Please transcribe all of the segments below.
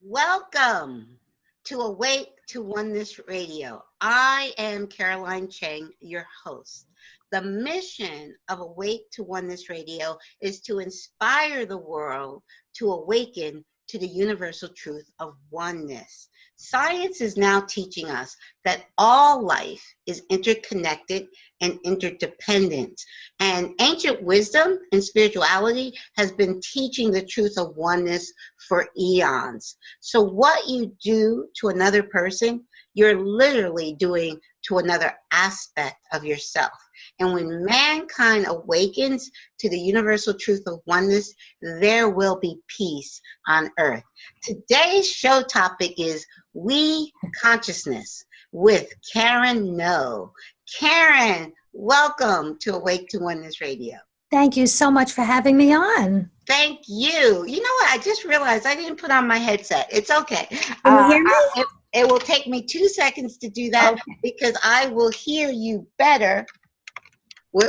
Welcome to Awake to Oneness Radio. I am Caroline Chang, your host. The mission of Awake to Oneness Radio is to inspire the world to awaken to the universal truth of oneness. Science is now teaching us that all life is interconnected and interdependent. And ancient wisdom and spirituality has been teaching the truth of oneness for eons. So what you do to another person, you're literally doing to another aspect of yourself. And when mankind awakens to the universal truth of oneness, there will be peace on earth. Today's show topic is We Consciousness with Karen Noé. Karen, welcome to Awake to Oneness Radio. Thank you so much for having me on. Thank you. You know what? I just realized I didn't put on my headset. It's okay. Can you hear me? It will take me 2 seconds to do that because I will hear you better.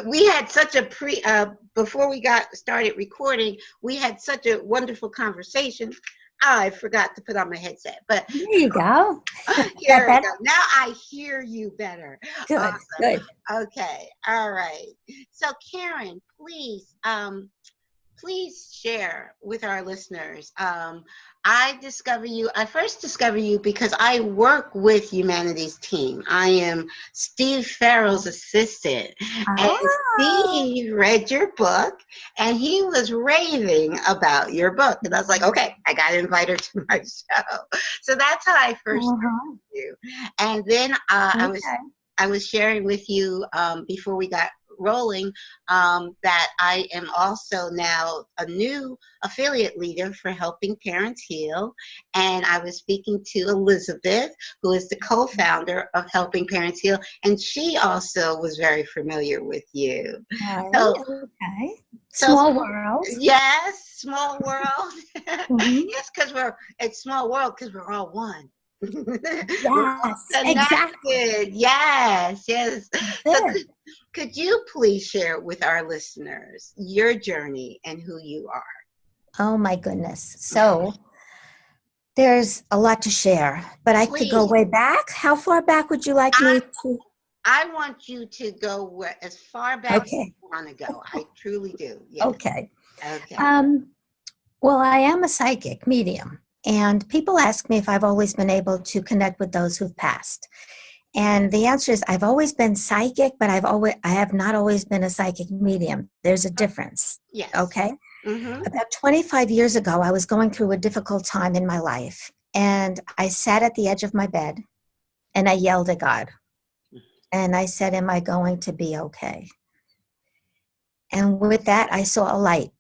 We had such a before we got started recording, we had such a wonderful conversation. I forgot to put on my headset, but there you go. Here we go. Now I hear you better. Good, awesome. good. Okay, all right. So Karen, please share with our listeners. I first discovered you because I work with Humanity's team. I am Steve Farrell's assistant. And Steve read your book and he was raving about your book. And I was like, okay, I got to invite her to my show. So that's how I first started with you. And then I was sharing with you before we got rolling that I am also now a new affiliate leader for Helping Parents Heal, and I was speaking to Elizabeth, who is the co-founder of Helping Parents Heal, and she also was very familiar with you. Small world. Yes, small world. Yes, because it's small world because we're all one. Yes, exactly. Yes. So could you please share with our listeners your journey and who you are? Oh my goodness. So there's a lot to share, but I could go way back. How far back would you like me to? I want you to go as far back as you want to go. I truly do. Yes. Okay. Well, I am a psychic medium. And people ask me if I've always been able to connect with those who've passed. And the answer is I've always been psychic, but I have not always been a psychic medium. There's a difference. Yes. Okay? Mm-hmm. About 25 years ago, I was going through a difficult time in my life. And I sat at the edge of my bed and I yelled at God. And I said, am I going to be okay? And with that, I saw a light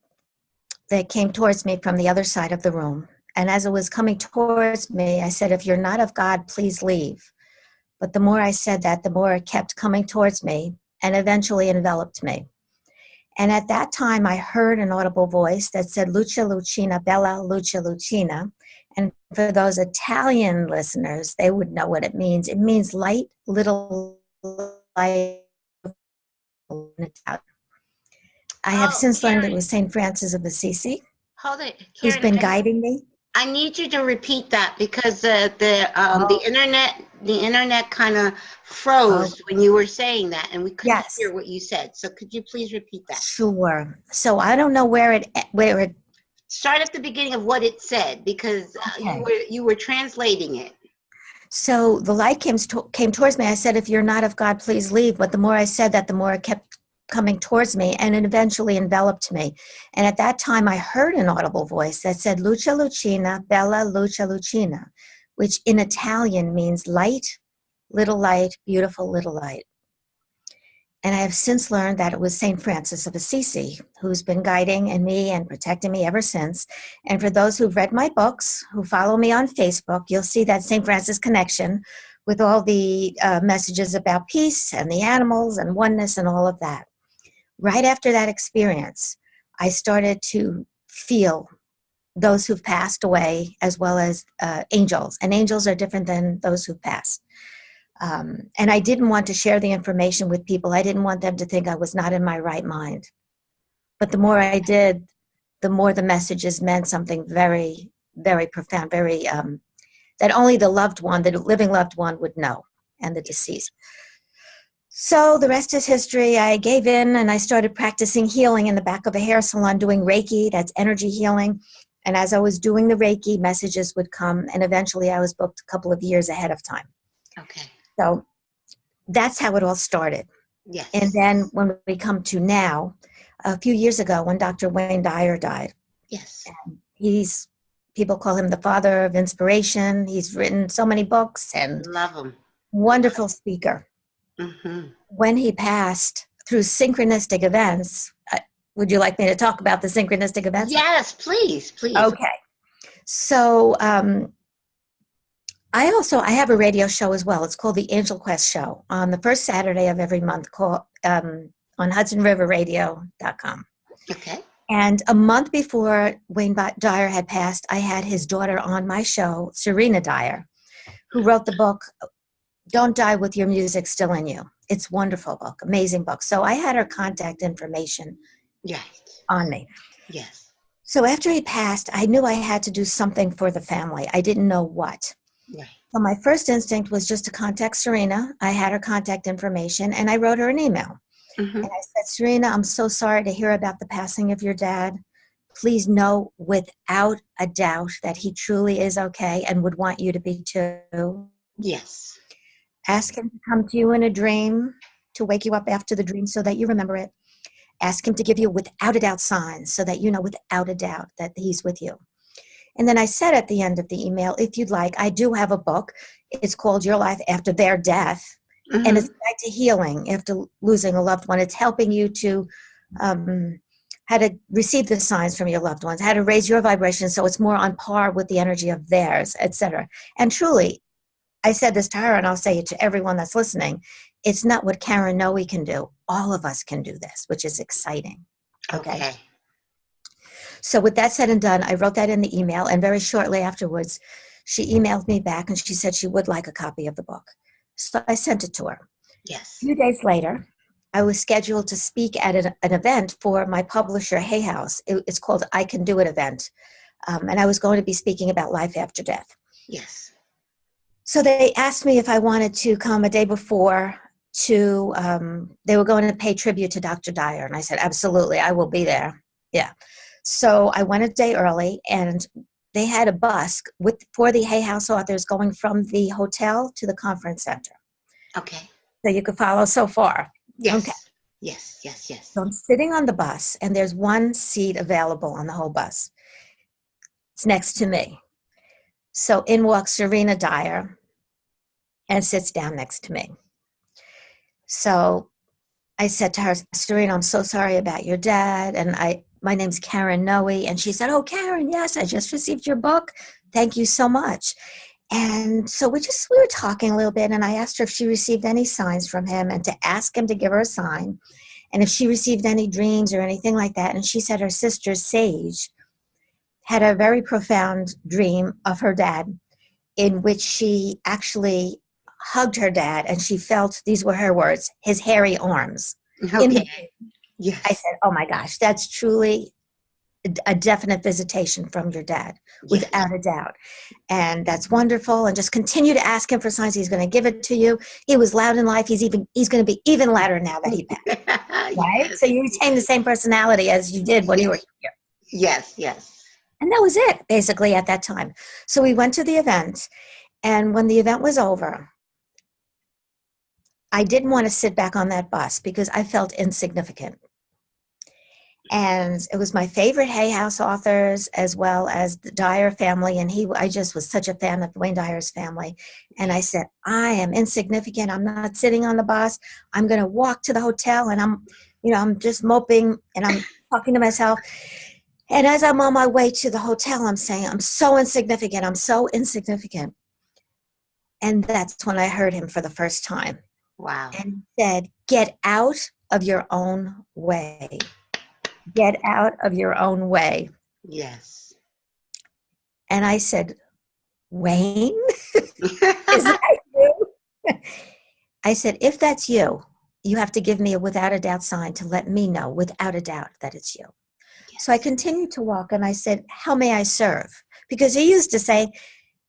that came towards me from the other side of the room. And as it was coming towards me, I said, if you're not of God, please leave. But the more I said that, the more it kept coming towards me and eventually enveloped me. And at that time, I heard an audible voice that said, Luce Lucina, Bella Luce Lucina. And for those Italian listeners, they would know what it means. It means light, little light in Italian. I have since learned it was Saint Francis of Assisi. Hold it. Who's been guiding me. I need you to repeat that because the internet kind of froze when you were saying that, and we couldn't hear what you said. So could you please repeat that? Sure. So I don't know where it start at the beginning of what it said because you were translating it. So the light came towards me. I said, if you're not of God, please leave. But the more I said that, the more it kept coming towards me, and it eventually enveloped me. And at that time, I heard an audible voice that said, Luce Lucina, Bella Luce Lucina, which in Italian means light, little light, beautiful little light. And I have since learned that it was Saint Francis of Assisi who's been guiding me and protecting me ever since. And for those who've read my books, who follow me on Facebook, you'll see that Saint Francis connection with all the messages about peace and the animals and oneness and all of that. Right after that experience, I started to feel those who've passed away as well as angels. And angels are different than those who've passed. And I didn't want to share the information with people. I didn't want them to think I was not in my right mind. But the more I did, the more the messages meant something very, very profound, very, that only the loved one, the living loved one would know, and the deceased. So the rest is history. I gave in and I started practicing healing in the back of a hair salon, doing Reiki, that's energy healing. And as I was doing the Reiki, messages would come, and eventually I was booked a couple of years ahead of time. Okay. So that's how it all started. Yes. And then when we come to now, a few years ago when Dr. Wayne Dyer died. Yes. People call him the father of inspiration. He's written so many books and love him. Wonderful speaker. Mm-hmm. When he passed through synchronistic events, would you like me to talk about the synchronistic events? Yes, please. Okay. So I have a radio show as well. It's called the Angel Quest Show on the first Saturday of every month, on HudsonRiverRadio.com. Okay. And a month before Wayne Dyer had passed, I had his daughter on my show, Serena Dyer, who wrote the book, Don't Die With Your Music Still in You. It's a wonderful book, amazing book. So I had her contact information on me. Yes. So after he passed, I knew I had to do something for the family. I didn't know what. Right. So my first instinct was just to contact Serena. I had her contact information, and I wrote her an email. Mm-hmm. And I said, Serena, I'm so sorry to hear about the passing of your dad. Please know without a doubt that he truly is okay and would want you to be too. Yes. Ask him to come to you in a dream, to wake you up after the dream so that you remember it. Ask him to give you without a doubt signs so that you know without a doubt that he's with you. And then I said at the end of the email, if you'd like, I do have a book. It's called Your Life After Their Death. Mm-hmm. And it's a guide to healing after losing a loved one. It's helping you to how to receive the signs from your loved ones, how to raise your vibration so it's more on par with the energy of theirs, etc. And truly, I said this to her, and I'll say it to everyone that's listening, it's not what Karen Noé can do. All of us can do this, which is exciting. Okay. So with that said and done, I wrote that in the email, and very shortly afterwards, she emailed me back, and she said she would like a copy of the book. So I sent it to her. Yes. A few days later, I was scheduled to speak at an event for my publisher, Hay House. It's called I Can Do It event. And I was going to be speaking about life after death. Yes. So they asked me if I wanted to come a day before to, they were going to pay tribute to Dr. Dyer. And I said, absolutely, I will be there. Yeah. So I went a day early, and they had a bus for the Hay House authors going from the hotel to the conference center. Okay. So you could follow so far. Yes. Okay. Yes. So I'm sitting on the bus, and there's one seat available on the whole bus. It's next to me. So in walks Serena Dyer and sits down next to me. So I said to her, Serena, I'm so sorry about your dad. And my name's Karen Noé. And she said, oh, Karen, yes, I just received your book. Thank you so much. And so we were talking a little bit, and I asked her if she received any signs from him and to ask him to give her a sign, and if she received any dreams or anything like that. And she said her sister, Sage, had a very profound dream of her dad in which she actually hugged her dad, and she felt, these were her words, his hairy arms. Okay. Yes. I said, oh my gosh, that's truly a definite visitation from your dad, without a doubt. And that's wonderful. And just continue to ask him for signs. He's going to give it to you. He was loud in life. He's going to be even louder now that he passed. Right? Yes. So you retain the same personality as you did when you were here. Yes. And that was it, basically, at that time. So we went to the event. And when the event was over, I didn't want to sit back on that bus because I felt insignificant. And it was my favorite Hay House authors, as well as the Dyer family. And I just was such a fan of Wayne Dyer's family. And I said, I am insignificant. I'm not sitting on the bus. I'm going to walk to the hotel, and I'm just moping, and I'm talking to myself. And as I'm on my way to the hotel, I'm saying, I'm so insignificant. I'm so insignificant. And that's when I heard him for the first time. Wow. And he said, get out of your own way. Get out of your own way. Yes. And I said, Wayne, is that you? I said, if that's you, you have to give me a without a doubt sign to let me know without a doubt that it's you. So I continued to walk, and I said, how may I serve? Because he used to say,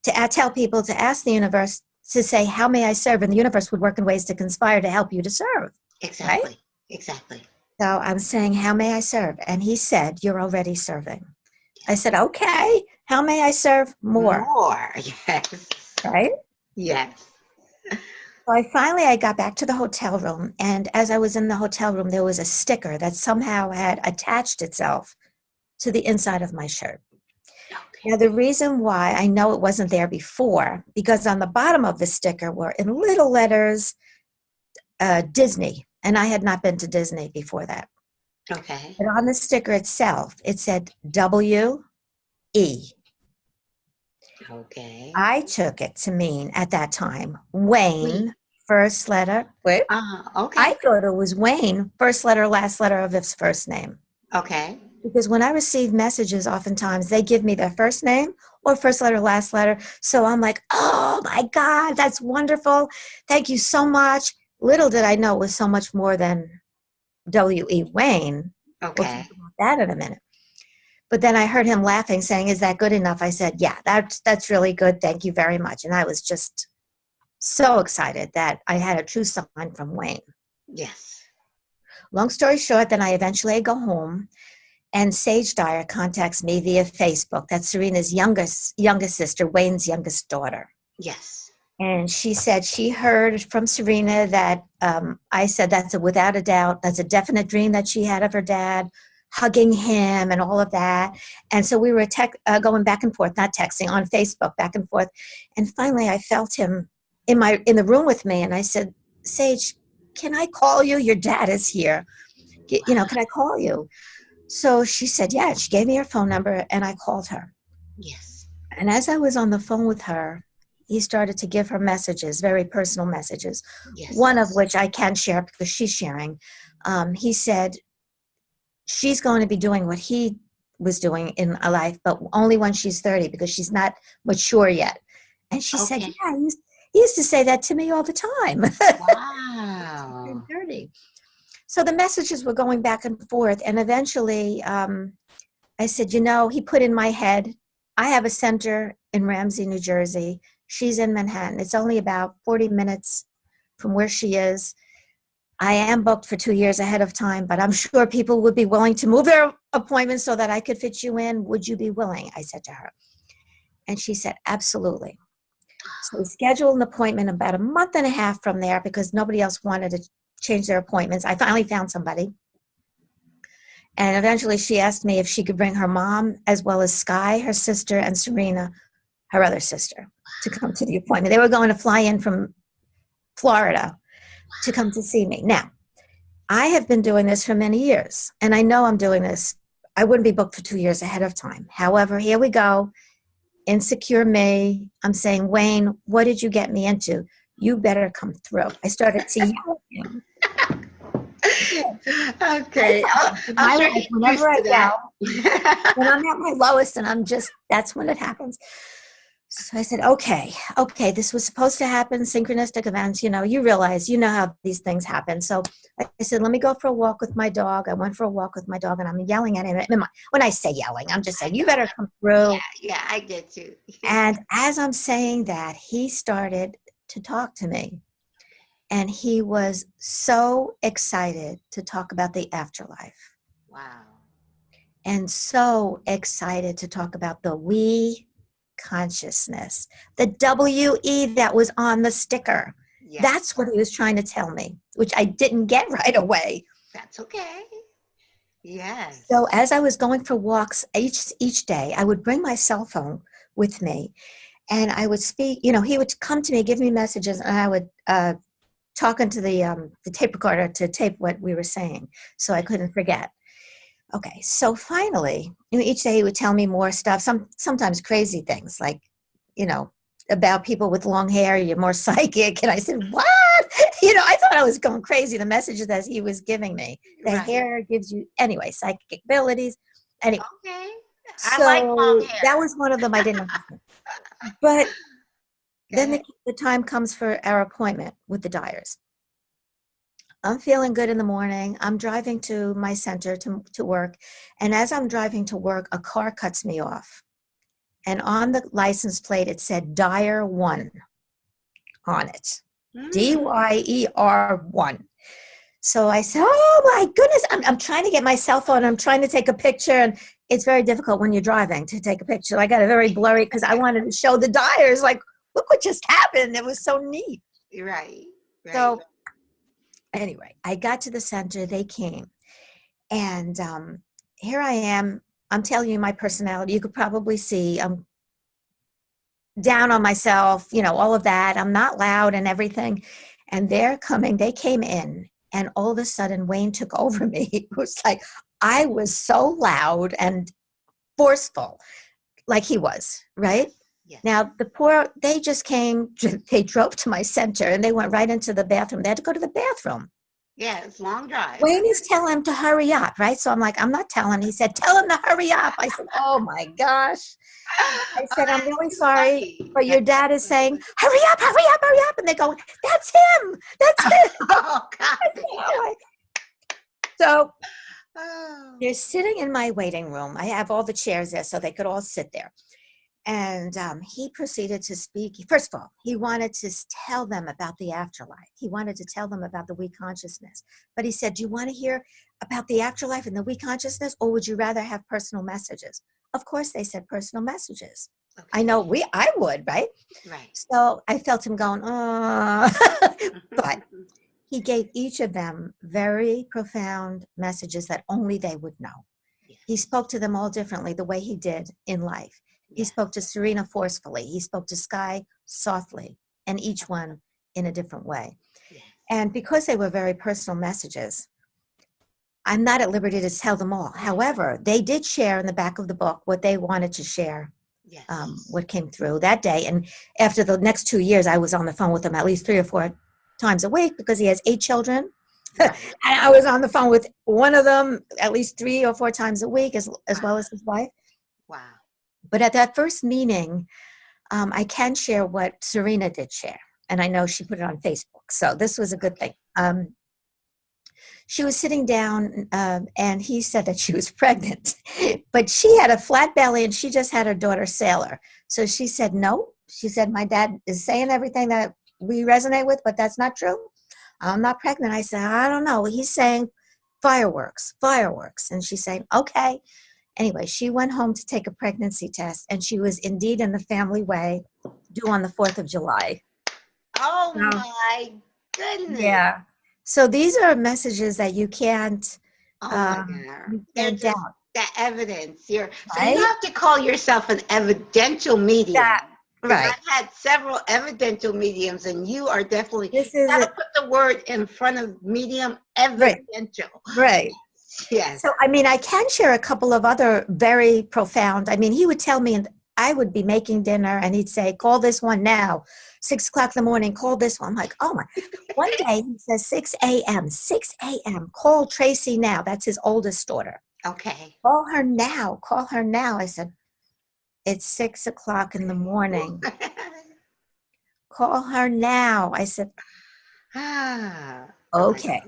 tell people to ask the universe to say, how may I serve? And the universe would work in ways to conspire to help you to serve. Exactly. Right? Exactly. So I'm saying, how may I serve? And he said, you're already serving. I said, okay, how may I serve more? More, yes. Right? Yes. So I got back to the hotel room, and as I was in the hotel room, there was a sticker that somehow had attached itself to the inside of my shirt. Okay. Now, the reason why I know it wasn't there before, because on the bottom of the sticker were in little letters, Disney, and I had not been to Disney before that. Okay. But on the sticker itself, it said W-E. Okay. I took it to mean, at that time, Wayne, first letter. Wait. Okay. I thought it was Wayne, first letter, last letter of his first name. Okay. Because when I receive messages, oftentimes they give me their first name or first letter, last letter. So I'm like, oh my God, that's wonderful. Thank you so much. Little did I know it was so much more than W.E. Wayne. Okay. We'll talk about that in a minute. But then I heard him laughing, saying, is that good enough? I said, yeah, that's really good. Thank you very much. And I was just so excited that I had a true sign from Wayne. Yes. Long story short, then I eventually go home, and Sage Dyer contacts me via Facebook. That's Serena's youngest sister, Wayne's youngest daughter. Yes. And she said she heard from Serena that I said without a doubt, that's a definite dream that she had of her dad, hugging him and all of that. And so we were going back and forth, not texting, on Facebook, back and forth. And finally I felt him in the room with me, and I said, Sage, can I call you? Your dad is here. Can I call you? So she said, yeah. She gave me her phone number, and I called her. Yes. And as I was on the phone with her, he started to give her messages, very personal messages, yes. One of which I can share because she's sharing. He said she's going to be doing what he was doing in a life, but only when she's 30, because she's not mature yet. And she said, yeah, he used to say that to me all the time. Wow. 30. So the messages were going back and forth. And eventually I said, he put in my head, I have a center in Ramsey, New Jersey. She's in Manhattan. It's only about 40 minutes from where she is. I am booked for 2 years ahead of time, but I'm sure people would be willing to move their appointments so that I could fit you in. Would you be willing? I said to her. And she said, absolutely. So we scheduled an appointment about a month and a half from there, because nobody else wanted to change their appointments. I finally found somebody. And eventually she asked me if she could bring her mom, as well as Sky, her sister, and Serena, her other sister, to come to the appointment. They were going to fly in from Florida to come to see me. Now, I have been doing this for many years, and I know I'm doing this. I wouldn't be booked for 2 years ahead of time. However, here we go. Insecure me. I'm saying, Wayne, what did you get me into? You better come through. I started to yell at him. Okay. Whenever I yell, when I'm at my lowest, and that's when it happens. So I said, okay, this was supposed to happen, synchronistic events, you realize, how these things happen. So I said, let me go for a walk with my dog. I went for a walk with my dog, and I'm yelling at him. When I say yelling, I'm just saying, you better come through. Yeah, I get you. And as I'm saying that, he started to talk to me. And he was so excited to talk about the afterlife. Wow. And so excited to talk about the we consciousness, the W-E that was on the sticker. Yes. That's what he was trying to tell me, which I didn't get right away. That's okay. Yes. So as I was going for walks each day, I would bring my cell phone with me, and I would speak. He would come to me, give me messages, and I would talk into the tape recorder to tape what we were saying, so I couldn't forget. Okay, so finally, each day he would tell me more stuff, sometimes crazy things, like, about people with long hair, you're more psychic. And I said, what? I thought I was going crazy, the messages that he was giving me. The hair gives you, psychic abilities. Anyway, okay. I like long hair. That was one of them I didn't understand. But then the time comes for our appointment with the Dyers. I'm feeling good in the morning. I'm driving to my center to work. And as I'm driving to work, a car cuts me off. And on the license plate, it said Dyer 1 on it. Dyer 1. So I said, oh my goodness, I'm trying to get my cell phone. I'm trying to take a picture. And it's very difficult when you're driving to take a picture. I got it very blurry because I wanted to show the Dyers, like, look what just happened. It was so neat. Right. So anyway, I got to the center. They came. And here I am. I'm telling you my personality. You could probably see I'm down on myself, you know, all of that. I'm not loud and everything. And they're coming. They came in. And all of a sudden, Wayne took over me. It was like I was so loud and forceful, like he was, right? Yes. Now, they just came, they drove to my center, and they went right into the bathroom. They had to go to the bathroom. Yeah, it's a long drive. Wayne is telling him to hurry up, right? So I'm like, I'm not telling. He said, tell him to hurry up. I said, oh, my gosh. I said, I'm really sorry, but your dad is saying, hurry up, hurry up, hurry up. And they go, that's him. That's him. Oh, God. So they're sitting in my waiting room. I have all the chairs there so they could all sit there. And he proceeded to speak. First of all, he wanted to tell them about the afterlife. He wanted to tell them about the weak consciousness. But he said, do you want to hear about the afterlife and the weak consciousness, or would you rather have personal messages? Of course, they said personal messages. Okay. I know I would, right? Right. So I felt him going, but he gave each of them very profound messages that only they would know. Yes. He spoke to them all differently, the way he did in life. He spoke to Serena forcefully. He spoke to Sky softly, and each one in a different way. Yes. And because they were very personal messages, I'm not at liberty to tell them all. However, they did share in the back of the book what they wanted to share, yes. What came through that day. And after the next 2 years, I was on the phone with him at least 3 or 4 times a week because he has 8 children. Right. And I was on the phone with one of them at least 3 or 4 times a week, as well as his wife. Wow. But at that first meeting, I can share what Serena did share. And I know she put it on Facebook. So this was a good thing. She was sitting down and he said that she was pregnant. But she had a flat belly and she just had her daughter Sailor. So she said, no. She said, my dad is saying everything that we resonate with, but that's not true. I'm not pregnant. I said, I don't know. He's saying fireworks. And she's saying, okay. Anyway, she went home to take a pregnancy test, and she was indeed in the family way, due on the 4th of July. Oh, my goodness. Yeah. So these are messages that you can't, you can't doubt. The evidence. So right? you have to call yourself an evidential medium. Right. I've had several evidential mediums, and you are definitely, you got to put the word in front of medium, evidential. Right. Yes. So, I mean, I can share a couple of other very profound, I mean, he would tell me, and I would be making dinner, and he'd say, call this one now, 6 o'clock in the morning, call this one. I'm like, oh my. One day he says 6 a.m., call Tracy now. That's his oldest daughter. Okay. Call her now. I said, it's 6 o'clock in the morning. Call her now. I said, okay.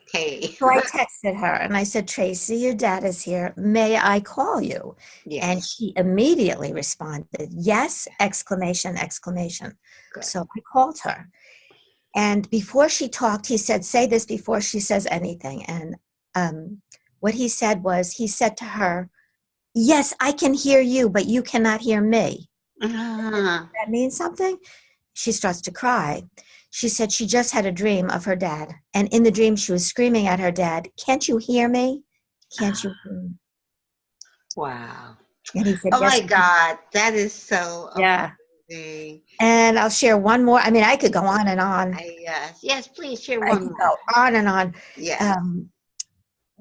So I texted her and I said, Tracy, your dad is here. May I call you? Yes. And she immediately responded, yes, exclamation. Good. So I called her. And before she talked, he said, say this before she says anything. And what he said was, he said to her, yes, I can hear you, but you cannot hear me. That means something? She starts to cry. She said she just had a dream of her dad. And in the dream, she was screaming at her dad, can't you hear me? Can't you hear me? Wow. And he said, oh, yes, my God. That is so amazing. And I'll share one more. I mean, I could go on and on. Yes, please share one more. Go on and on. Yeah.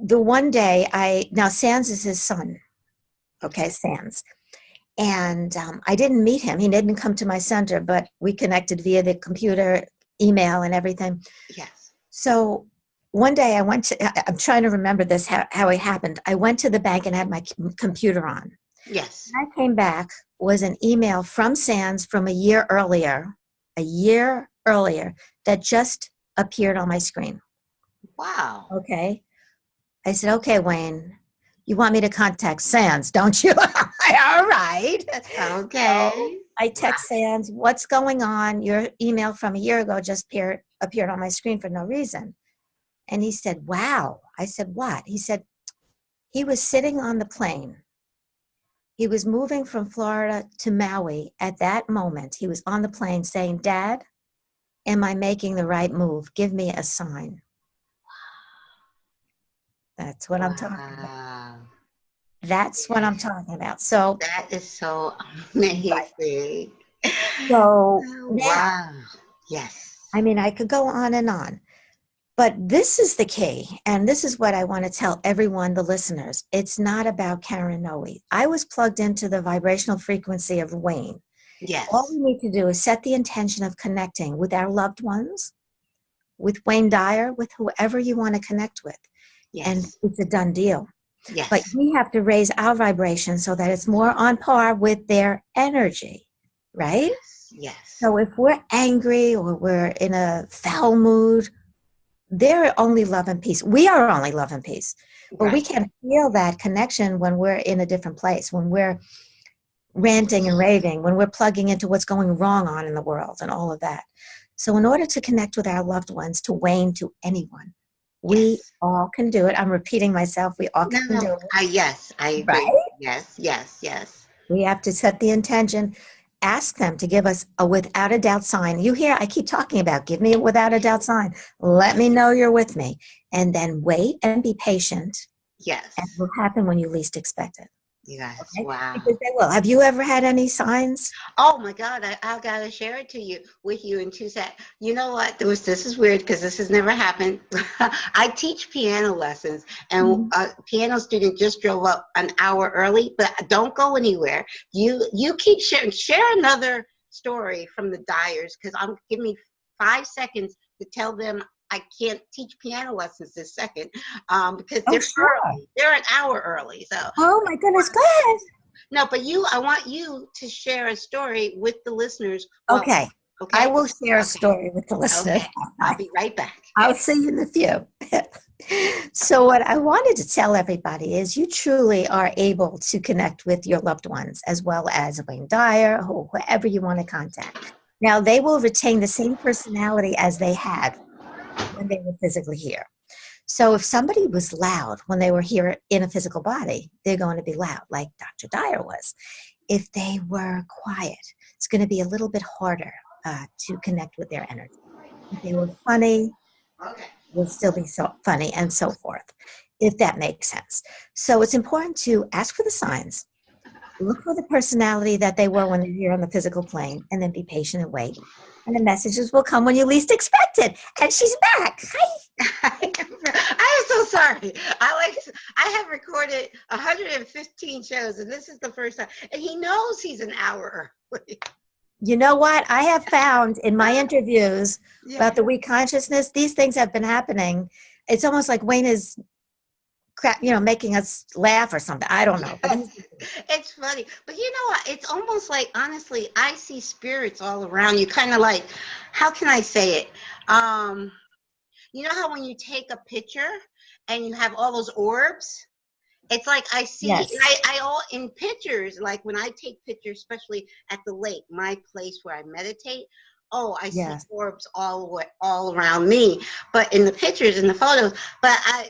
The one day now Sands is his son. Okay, Sands. And I didn't meet him. He didn't come to my center, but we connected via the computer, email, and everything. Yes. So one day I'm trying to remember this, how it happened. I went to the bank and had my computer on. Yes. When I came back, was an email from Sands from a year earlier, that just appeared on my screen. Wow. Okay. I said, okay, Wayne, you want me to contact Sands, don't you? All right. Okay. So I text Sands, what's going on? Your email from a year ago just appeared on my screen for no reason. And he said, wow. I said, what? He said, he was sitting on the plane. He was moving from Florida to Maui at that moment. He was on the plane saying, Dad, am I making the right move? Give me a sign. That's what I'm talking about. That's what I'm talking about. So that is so amazing. So wow. Yes. I mean, I could go on and on, but this is the key. And this is what I want to tell everyone, the listeners. It's not about Karen Noé. I was plugged into the vibrational frequency of Wayne. Yes. All we need to do is set the intention of connecting with our loved ones, with Wayne Dyer, with whoever you want to connect with. Yes. And it's a done deal. Yes. But we have to raise our vibration so that it's more on par with their energy, right? Yes. So if we're angry or we're in a foul mood, they're only love and peace. We are only love and peace. But we can feel that connection when we're in a different place, when we're ranting and raving, when we're plugging into what's going wrong on in the world and all of that. So in order to connect with our loved ones, to Wayne, to anyone, we all can do it. I'm repeating myself. We all can do it. Yes, I agree. Right? Yes, yes, yes. We have to set the intention. Ask them to give us a without a doubt sign. You hear, I keep talking about, give me a without a doubt sign. Let me know you're with me. And then wait and be patient. Yes. And it will happen when you least expect it. Yes. Okay? Wow. Because they will. Have you ever had any signs? Oh my God, I've got to share it with you in 2 seconds. You know what? This is weird because this has never happened. I teach piano lessons, and a piano student just drove up an hour early, but don't go anywhere. You keep sharing. Share another story from the Dyers, because give me 5 seconds to tell them I can't teach piano lessons this second, because they're early. They're an hour early. So. Oh my goodness, go ahead. No, but I want you to share a story with the listeners. Okay. I will share a story with the listeners. Okay. I'll be right back. I'll see you in a few. So what I wanted to tell everybody is you truly are able to connect with your loved ones, as well as Wayne Dyer, or whoever you want to contact. Now, they will retain the same personality as they had when they were physically here. So if somebody was loud when they were here in a physical body, they're going to be loud, like Dr. Dyer was. If they were quiet, it's going to be a little bit harder to connect with their energy. If they were funny, will still be so funny, and so forth, if that makes sense. So it's important to ask for the signs, look for the personality that they were when they're here on the physical plane, and then be patient and wait. And the messages will come when you least expect it. And she's back. Hi. I am so sorry. I have recorded 115 shows, and this is the first time. And he knows he's an hour early. You know what? I have found in my interviews about the weak consciousness, these things have been happening. It's almost like Wayne is making us laugh or something. I don't know. It's funny. But you know what? It's almost like, honestly, I see spirits all around you. Kind of like, how can I say it? You know how when you take a picture and you have all those orbs? It's like I see, I all in pictures, like when I take pictures, especially at the lake, my place where I meditate, I see orbs all around me. But in the pictures, in the photos,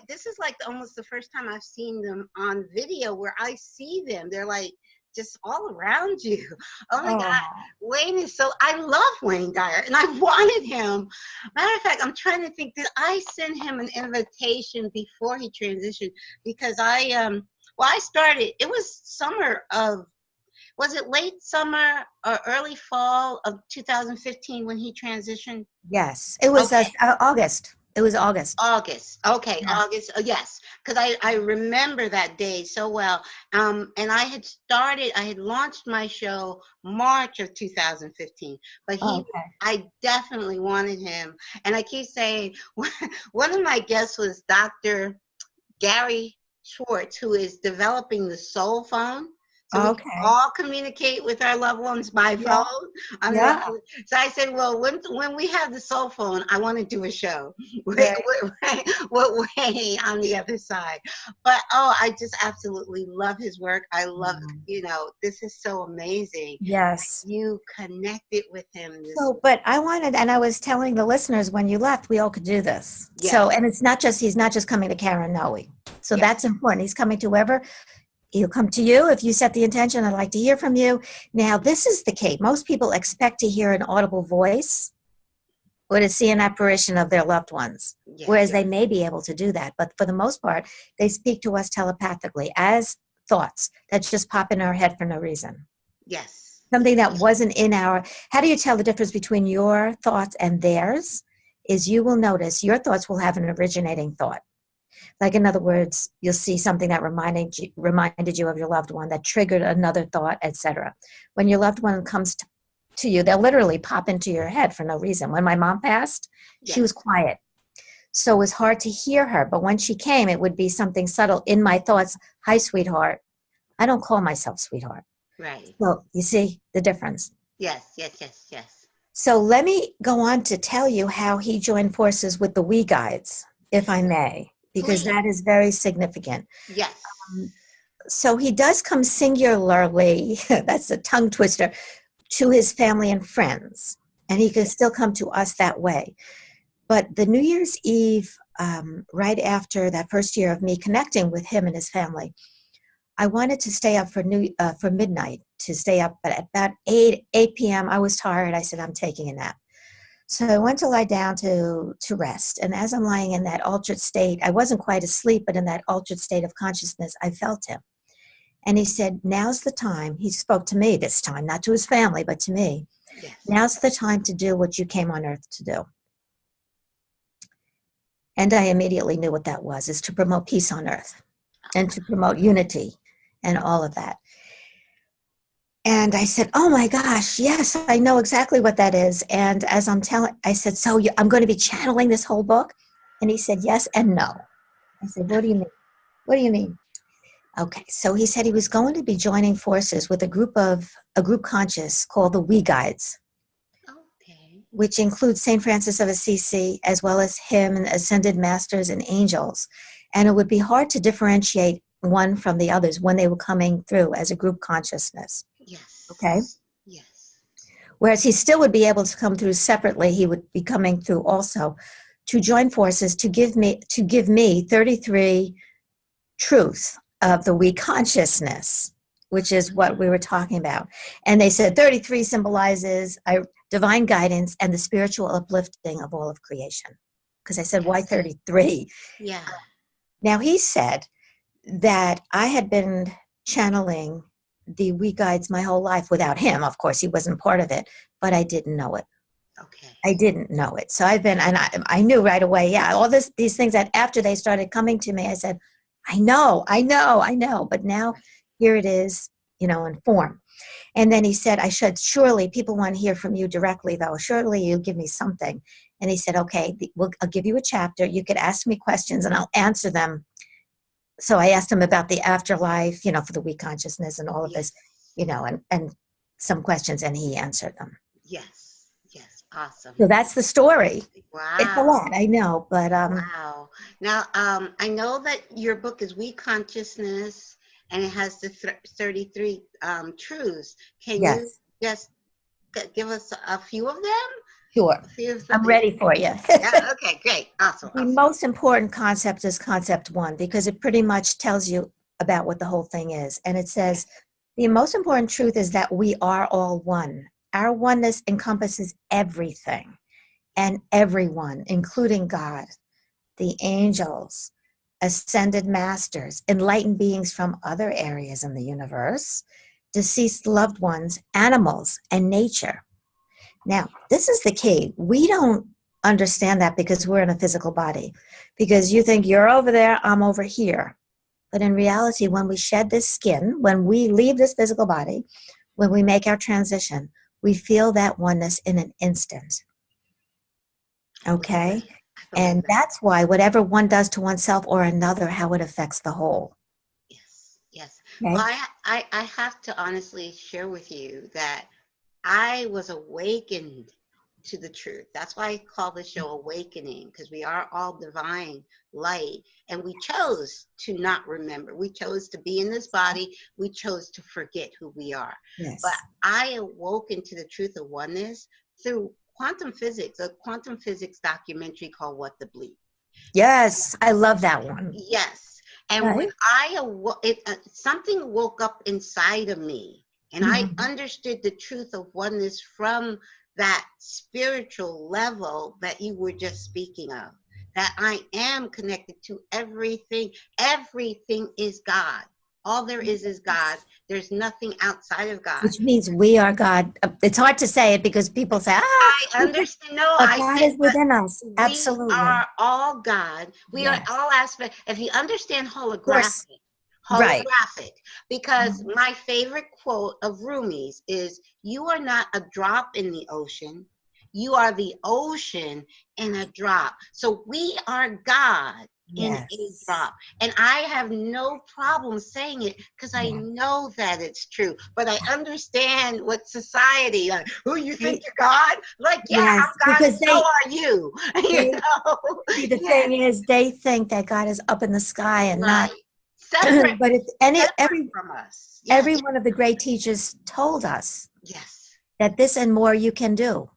this is like almost the first time I've seen them on video where I see them. They're like just all around you. Oh my God, Wayne is I love Wayne Dyer, and I wanted him. Matter of fact, I'm trying to think, did I send him an invitation before he transitioned? Because I started, it was summer of, was it late summer or early fall of 2015 when he transitioned? Yes, it was August. It was August. August. Okay, yeah. August. Yes, because I remember that day so well. And I had launched my show March of 2015. But I definitely wanted him. And I keep saying, one of my guests was Dr. Gary Schwartz, who is developing the soul phone. So we can Okay. all communicate with our loved ones by Yeah. phone. On Yeah. so I said, well, when we have the cell phone, I want to do a show with, Right. with Wayne on the other side. But oh, I just absolutely love his work. I love, this is so amazing. Yes. You connected with him. So, but I wanted, and I was telling the listeners when you left, we all could do this. Yes. So, and it's not just, he's not just coming to Karen Noé. So Yes. that's important. He's coming to whoever. He'll come to you if you set the intention. I'd like to hear from you. Now, this is the key. Most people expect to hear an audible voice or to see an apparition of their loved ones, whereas they may be able to do that. But for the most part, they speak to us telepathically as thoughts that just pop in our head for no reason. Yes. Something that wasn't in our, how do you tell the difference between your thoughts and theirs? Is you will notice your thoughts will have an originating thought. Like, in other words, you'll see something that reminded you of your loved one, that triggered another thought, etc. When your loved one comes to you, they'll literally pop into your head for no reason. When my mom passed, she was quiet. So it was hard to hear her. But when she came, it would be something subtle in my thoughts. Hi, sweetheart. I don't call myself sweetheart. Right. So you see the difference? Yes. So let me go on to tell you how he joined forces with the We Guides, if I may, because that is very significant. Yes. So he does come singularly, that's a tongue twister, to his family and friends, and he can still come to us that way. But the New Year's Eve, right after that first year of me connecting with him and his family, I wanted to stay up for midnight, to stay up, but at about 8 p.m. I was tired. I said, I'm taking a nap. So I went to lie down to rest. And as I'm lying in that altered state, I wasn't quite asleep, but in that altered state of consciousness, I felt him. And he said, now's the time. He spoke to me this time, not to his family, but to me. Yes. Now's the time to do what you came on earth to do. And I immediately knew what that was, is to promote peace on earth and to promote unity and all of that. And I said, oh my gosh, yes, I know exactly what that is. And as I said, so I'm going to be channeling this whole book? And he said, yes and no. I said, what do you mean? What do you mean? Okay, so he said he was going to be joining forces with a group conscious called the We Guides, which includes Saint Francis of Assisi, as well as him and ascended masters and angels. And it would be hard to differentiate one from the others when they were coming through as a group consciousness. Yes. Okay? Yes. Whereas he still would be able to come through separately, he would be coming through also to join forces to give me 33 truths of the we consciousness, which is what we were talking about. And they said 33 symbolizes divine guidance and the spiritual uplifting of all of creation. Because I said, why 33? Yeah. Now he said that I had been channeling the We Guides my whole life without him. Of course, he wasn't part of it, but I didn't know it. Okay. I didn't know it. So I knew right away, all these things that after they started coming to me, I said, I know. But now here it is, in form. And then he said, surely people want to hear from you directly, though. Surely you give me something. And he said, okay, I'll give you a chapter. You could ask me questions and I'll answer them. So I asked him about the afterlife, for the we consciousness and all of this, and some questions, and he answered them. Yes. Awesome. So that's the story. Wow. It's a lot, I know, but wow. Now, I know that your book is We Consciousness, and it has the 33 truths. Can you just give us a few of them? Sure. I'm ready for you. Yeah, okay, great. Awesome. The most important concept is concept 1, because it pretty much tells you about what the whole thing is. And it says, the most important truth is that we are all one. Our oneness encompasses everything and everyone, including God, the angels, ascended masters, enlightened beings from other areas in the universe, deceased loved ones, animals, and nature. Now, this is the key. We don't understand that because we're in a physical body, because you think you're over there, I'm over here. But in reality, when we shed this skin, when we leave this physical body, when we make our transition, we feel that oneness in an instant. Okay? And that's why whatever one does to oneself or another, how it affects the whole. Yes. Okay? Well, I have to honestly share with you that I was awakened to the truth. That's why I call the show Awakening, because we are all divine light, and we chose to not remember. We chose to be in this body. We chose to forget who we are. Yes. But I awoke into the truth of oneness through quantum physics, a quantum physics documentary called What the Bleep. Yes, I love that one. Yes. And Right. when I awoke, something woke up inside of me, and I understood the truth of oneness from that spiritual level that you were just speaking of, that I am connected to everything. Everything is God. All there is God. There's nothing outside of God. Which means we are God. It's hard to say it because people say, I understand. No, but I God said, is within us. Absolutely. We are all God. We Yes. are all aspects. If you understand course. holographic, because my favorite quote of Rumi's is, you are not a drop in the ocean. You are the ocean in a drop. So we are God in a drop. And I have no problem saying it because I know that it's true. But I understand what society, like, who you think you're God? Like, yeah, I'm God, and so are you. You know? The thing is, they think that God is up in the sky and not separate, but it's every from us. Every one of the great teachers told us that this and more you can do.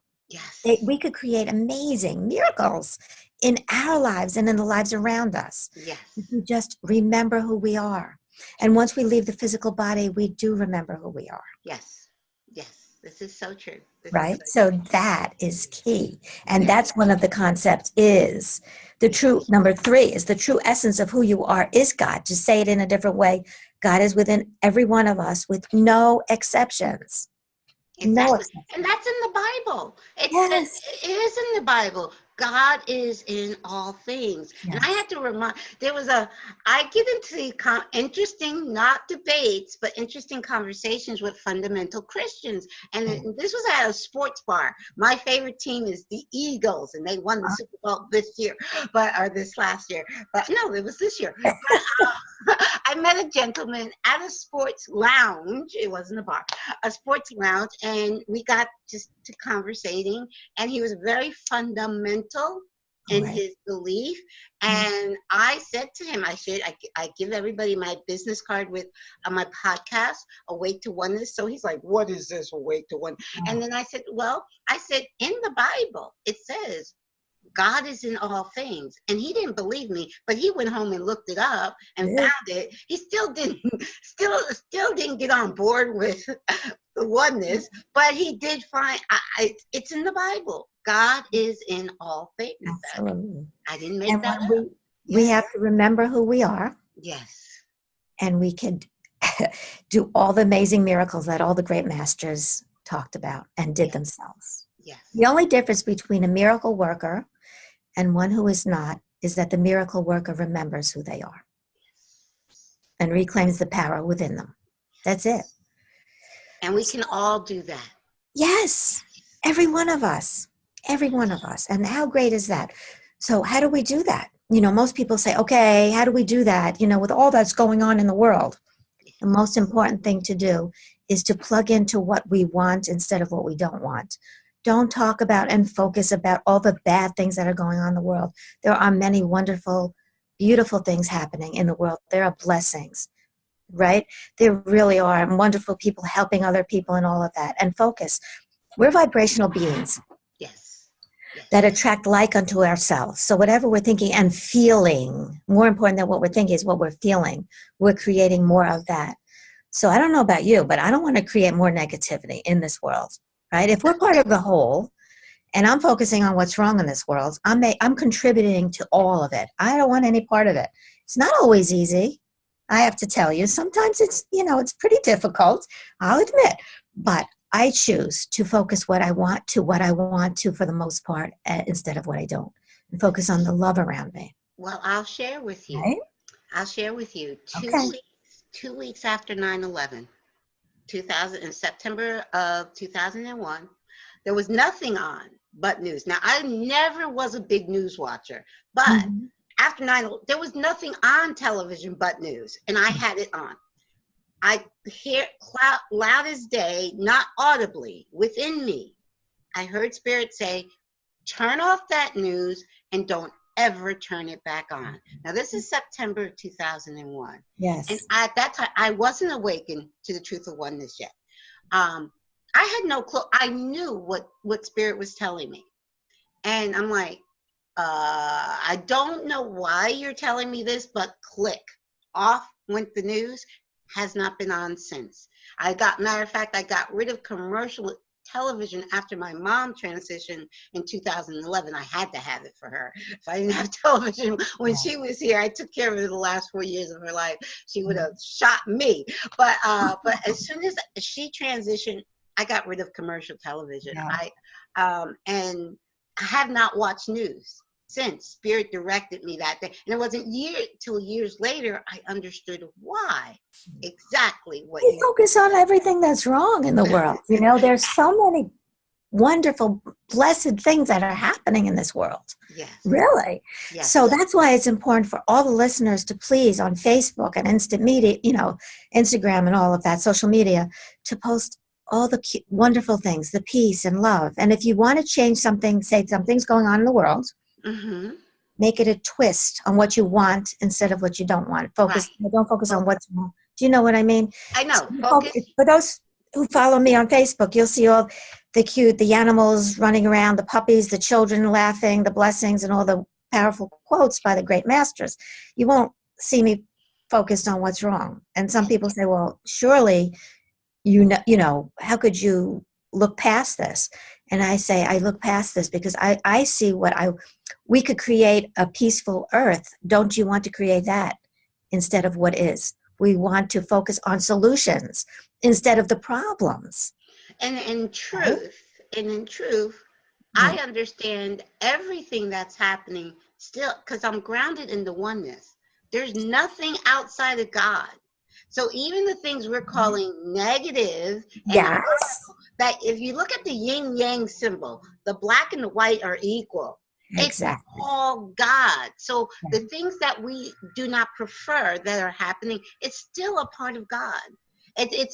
We could create amazing miracles in our lives and in the lives around us. If we just remember who we are. And once we leave the physical body, we do remember who we are. Yes. This is so true. Right? So that is key. And that's one of the concepts is the true, number 3 is the true essence of who you are is God. To say it in a different way, God is within every one of us with no exceptions. No exceptions. And that's in the Bible. It is in the Bible. God is in all things. And I had to remind, I get into the interesting, not debates, but interesting conversations with fundamental Christians. And this was at a sports bar. My favorite team is the Eagles, and they won the Super Bowl this year, or this last year. But no, it was this year. But, I met a gentleman at a sports lounge. It wasn't a bar, a sports lounge. And we got just to conversating, and he was very fundamental in his belief. And I said to him, I give everybody my business card with my podcast, Awake to Oneness. So he's like, what is this, Awake to Oneness? And then I said, in the Bible, it says, God is in all things. And he didn't believe me, but he went home and looked it up and found it. He still didn't get on board with the oneness, but he did find it's in the Bible. God is in all things. Absolutely. I didn't make that up. We have to remember who we are. Yes. And we can do all the amazing miracles that all the great masters talked about and did themselves. Yes. The only difference between a miracle worker and one who is not is that the miracle worker remembers who they are and reclaims the power within them. That's it. And we can all do that. Yes. Every one of us. Every one of us. And how great is that? So how do we do that? Most people say, okay, how do we do that? With all that's going on in the world. The most important thing to do is to plug into what we want instead of what we don't want. Don't talk about and focus about all the bad things that are going on in the world. There are many wonderful, beautiful things happening in the world. There are blessings, right? There really are, and wonderful people helping other people and all of that. And focus. We're vibrational beings that attract like unto ourselves. So whatever we're thinking and feeling, more important than what we're thinking is what we're feeling. We're creating more of that. So I don't know about you, but I don't want to create more negativity in this world. Right? If we're part of the whole, and I'm focusing on what's wrong in this world, I'm contributing to all of it. I don't want any part of it. It's not always easy. I have to tell you, sometimes it's pretty difficult. I'll admit, but I choose to focus what I want to for the most part, instead of what I don't, and focus on the love around me. Well, I'll share with you. Right? I'll share with you 2 weeks after 9/11. In September of 2001, there was nothing on but news. Now, I never was a big news watcher, but after 9/11, there was nothing on television but news, and I had it on. I hear loud as day, not audibly, within me. I heard Spirit say, turn off that news and don't ever turn it back on. Now, this is September of 2001. Yes. And at that time, I wasn't awakened to the truth of oneness yet. I had no clue. I knew what Spirit was telling me. And I'm like, I don't know why you're telling me this, but click. Off went the news, has not been on since. Matter of fact, I got rid of commercial television after my mom transitioned in 2011. I had to have it for her. If I didn't have television when she was here, I took care of her the last 4 years of her life. She would have shot me. But as soon as she transitioned, I got rid of commercial television. Yeah. And I have not watched news since. Spirit directed me that day. And it wasn't till years later I understood why. Exactly what we focus on everything that's wrong in the world. You know, there's so many wonderful, blessed things that are happening in this world. Yes. Really. Yes. So that's why it's important for all the listeners to please on Facebook and instant media, you know, Instagram and all of that, social media, to post all the cute, wonderful things, the peace and love. And if you want to change something, say something's going on in the world, make it a twist on what you want instead of what you don't want. Focus. Right. Don't focus on what's wrong. Do you know what I mean? I know. So for those who follow me on Facebook, you'll see all the animals running around, the puppies, the children laughing, the blessings, and all the powerful quotes by the great masters. You won't see me focused on what's wrong. And some people say, well, surely, you know, how could you look past this? And I say, I look past this because I see we could create a peaceful earth. Don't you want to create that instead of what is? We want to focus on solutions instead of the problems. And in truth, I understand everything that's happening still because I'm grounded in the oneness. There's nothing outside of God. So even the things we're calling negative, and that if you look at the yin yang symbol, the black and the white are equal. Exactly. It's all God. So the things that we do not prefer that are happening, it's still a part of God. And it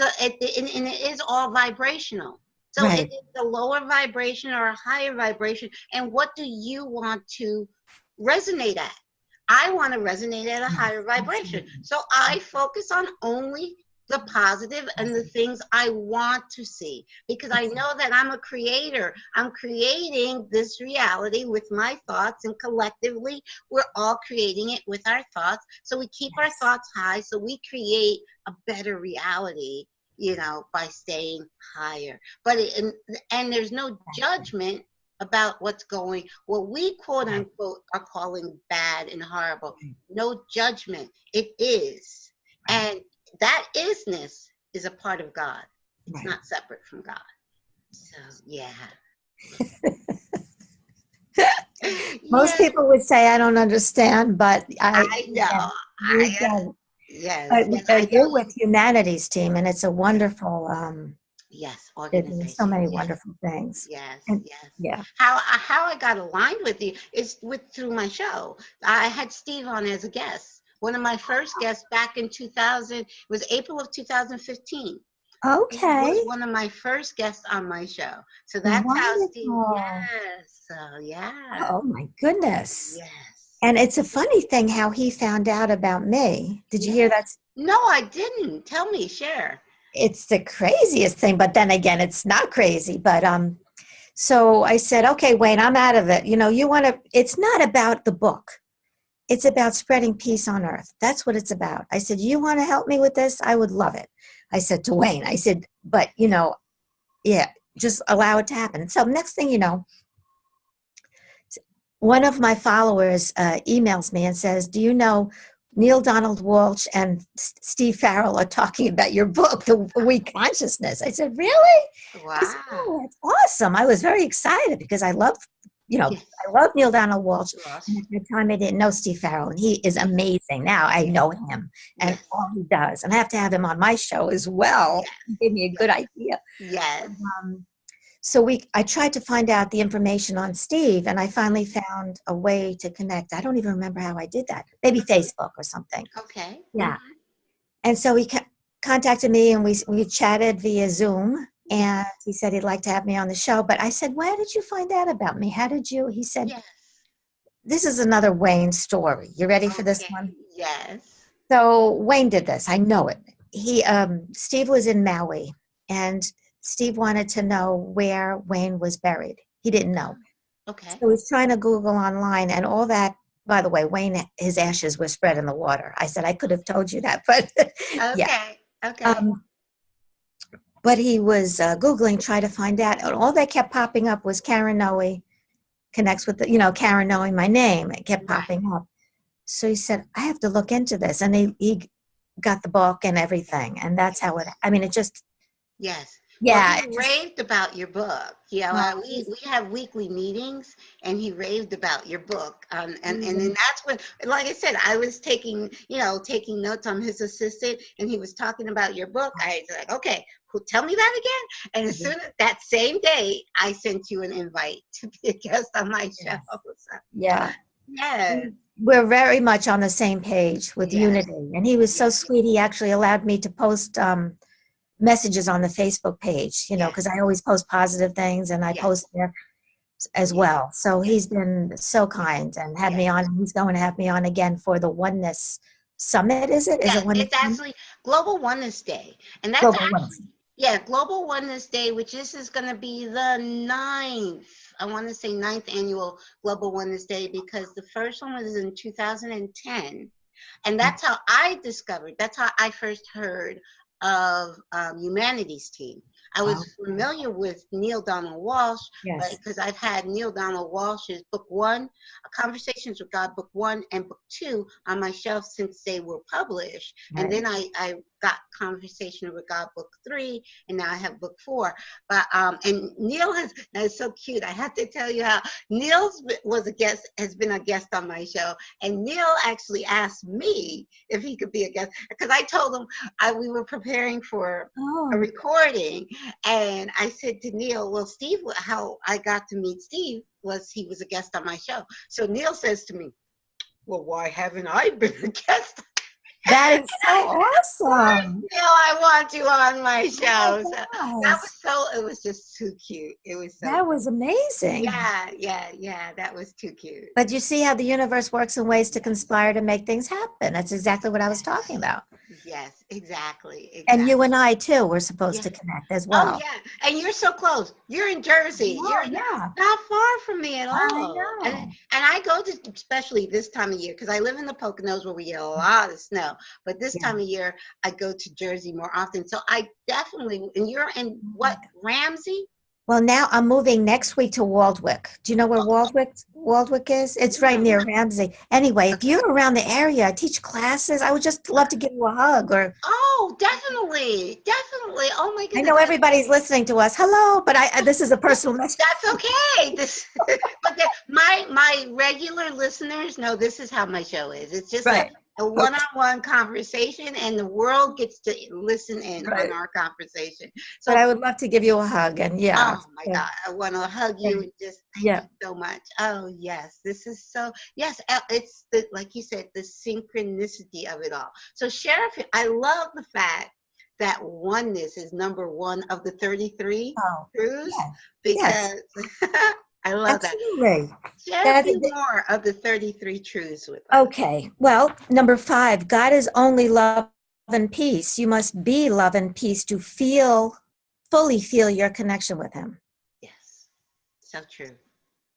is all vibrational. So it's a lower vibration or a higher vibration. And what do you want to resonate at? I want to resonate at a higher vibration. So I focus on only the positive and the things I want to see, because I know that I'm a creator. I'm creating this reality with my thoughts, and collectively we're all creating it with our thoughts. So we keep our thoughts high, so we create a better reality, you know, by staying higher. But and there's no judgment about what's what we quote unquote are calling bad and horrible. No judgment. It is. And that isness is a part of God. It's not separate from God. So, yeah. Most people would say, I don't understand, but I know. You're with Humanity's team, and it's a wonderful organization. So many wonderful things. How I got aligned with you is through my show. I had Steve on as a guest. One of my first guests back in 2000 was April of 2015. Okay. He was one of my first guests on my show. So that's how Steve. Yes. So yeah. Oh my goodness. Yes. And it's a funny thing how he found out about me. Did you hear that? No, I didn't. Tell me, share. It's the craziest thing, but then again, it's not crazy. But so I said, okay, Wayne, I'm out of it. You know, it's not about the book. It's about spreading peace on earth. That's what it's about. I said, you want to help me with this? I would love it. I said to Wayne, I said, but you know, just allow it to happen. So next thing you know, one of my followers emails me and says, do you know Neil Donald Walsh and Steve Farrell are talking about your book, The Weak Consciousness? I said, really? Wow. Said, oh, that's awesome. I was very excited because I love Neil Donald Walsh. And at the time I didn't know Steve Farrell, and he is amazing. Now I know him and all he does. And I have to have him on my show as well. He gave me a good idea. Yes. So I tried to find out the information on Steve, and I finally found a way to connect. I don't even remember how I did that. Maybe Facebook or something. Okay. Yeah. And so he contacted me and we chatted via Zoom, and he said he'd like to have me on the show. But I said, where did you find out about me? How did you? He said, Yes. this is another Wayne story. You ready for this one? Yes. So Wayne did this. I know it. Steve was in Maui, and Steve wanted to know where Wayne was buried. He didn't know. Okay. So he's trying to Google online and all that. By the way, Wayne, his ashes were spread in the water. I said I could have told you that, but yeah. Okay. But he was Googling, trying to find out, and all that kept popping up was Karen Noé connects with Karen knowing my name. It kept popping up. So he said, I have to look into this. And he got the book and everything. And that's how it just. Yes. Yeah. Well, he raved about your book. We have weekly meetings, and he raved about your book. And then that's when, like I said, I was taking notes on his assistant, and he was talking about your book. I was like, okay, tell me that again. And as soon as that same day, I sent you an invite to be a guest on my show. So, yeah. Yes. We're very much on the same page with unity. And he was so sweet. He actually allowed me to post messages on the Facebook page, because I always post positive things, and I post there as well. So he's been so kind and had me on. He's going to have me on again for the Oneness Summit, is it? It's actually Global Oneness Day. And that's Global Oneness Day, which this is going to be the 9th. I want to say 9th annual Global Oneness Day, because the first one was in 2010. And that's how that's how I first heard of Humanity's Team. I was familiar with Neil Donald Walsh, because I've had Neil Donald Walsh's book 1, Conversations with God, book 1 and book 2 on my shelf since they were published. And then I got Conversation with God book 3, and now I have book 4. But and Neil that's so cute. I have to tell you how Neil has been a guest on my show, and Neil actually asked me if he could be a guest, because I told him we were preparing for a recording, and I said to Neil, well, Steve, how I got to meet Steve was he was a guest on my show. So Neil says to me, well, why haven't I been a guest? That is so awesome. I want you on my show. It was just too cute. That was amazing. Yeah, that was too cute. But you see how the universe works in ways to conspire to make things happen. That's exactly what I was talking about. Yes, exactly. And you and I too were supposed to connect as well. Oh yeah, and you're so close. You're in Jersey. You're not far from me at all. I know. And I go to, especially this time of year, because I live in the Poconos where we get a lot of snow. But this time of year, I go to Jersey more often. So I definitely, and you're in Ramsey? Well, now I'm moving next week to Waldwick. Do you know where Waldwick is? It's right near Ramsey. Anyway, if you're around the area, I teach classes. I would just love to give you a hug. Oh, definitely. Oh my goodness. I know everybody's listening to us. Hello, but this is a personal message. That's okay. But my regular listeners know this is how my show is. It's just a one-on-one conversation, and the world gets to listen in on our conversation. So, but I would love to give you a hug, and oh my God, I want to hug you and just thank you so much. Oh yes, this is so it's like you said, the synchronicity of it all. So Sheriff, I love the fact that oneness is number 1 of the 33 truths, because I love that. Share a few more of the 33 truths with us. Okay. Well, number 5, God is only love and peace. You must be love and peace to fully feel your connection with him. Yes. So true.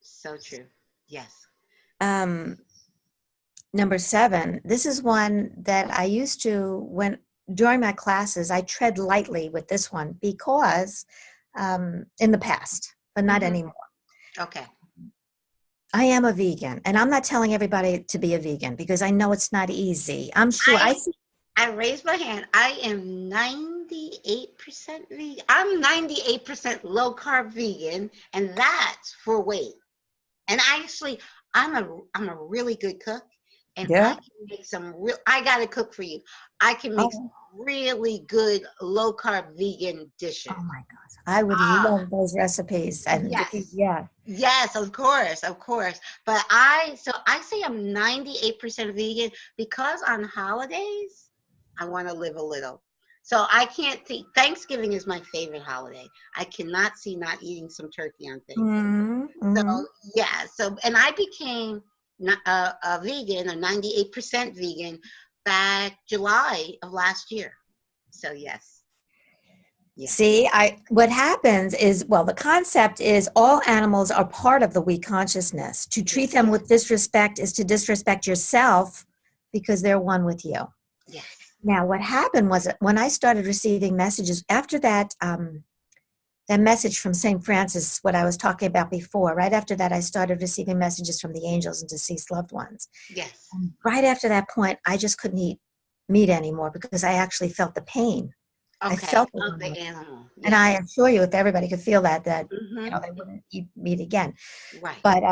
So true. Yes. Number 7, this is one that I used to, during my classes, I tread lightly with this one because in the past, but not anymore. Okay. I am a vegan, and I'm not telling everybody to be a vegan because I know it's not easy. I'm sure. I raised my hand. I am 98% vegan. I'm 98% low carb vegan, and that's for weight. And I'm a really good cook, and I can make I gotta cook for you. I can make some really good low carb vegan dishes. Oh my gosh, I would love those recipes. And yes, of course. But I say I'm 98% vegan because on holidays I want to live a little. So I can't see. Thanksgiving is my favorite holiday. I cannot see not eating some turkey on Thanksgiving. So yeah. So and I became a vegan, a 98% vegan, back July of last year. So yes. Yeah. See, what happens is, well, the concept is all animals are part of the we consciousness. To treat them with disrespect is to disrespect yourself because they're one with you. Yes. Now, what happened was when I started receiving messages after that, that message from Saint Francis, what I was talking about before, right after that, I started receiving messages from the angels and deceased loved ones. Yes. And right after that point, I just couldn't eat meat anymore because I actually felt the pain. Okay. I felt of the animal. Yes. And I assure you, if everybody could feel that, Mm-hmm. you know, they wouldn't eat meat again. Right. But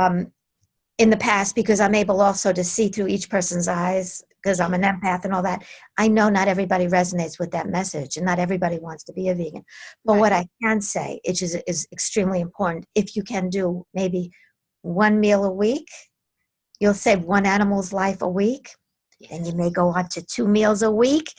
in the past, because I'm able also to see through each person's eyes, because I'm an empath and all that, I know not everybody resonates with that message, and not everybody wants to be a vegan. But what I can say, which is extremely important, if you can do maybe one meal a week, you'll save one animal's life a week. Yes. And you may go on to 2 meals a week.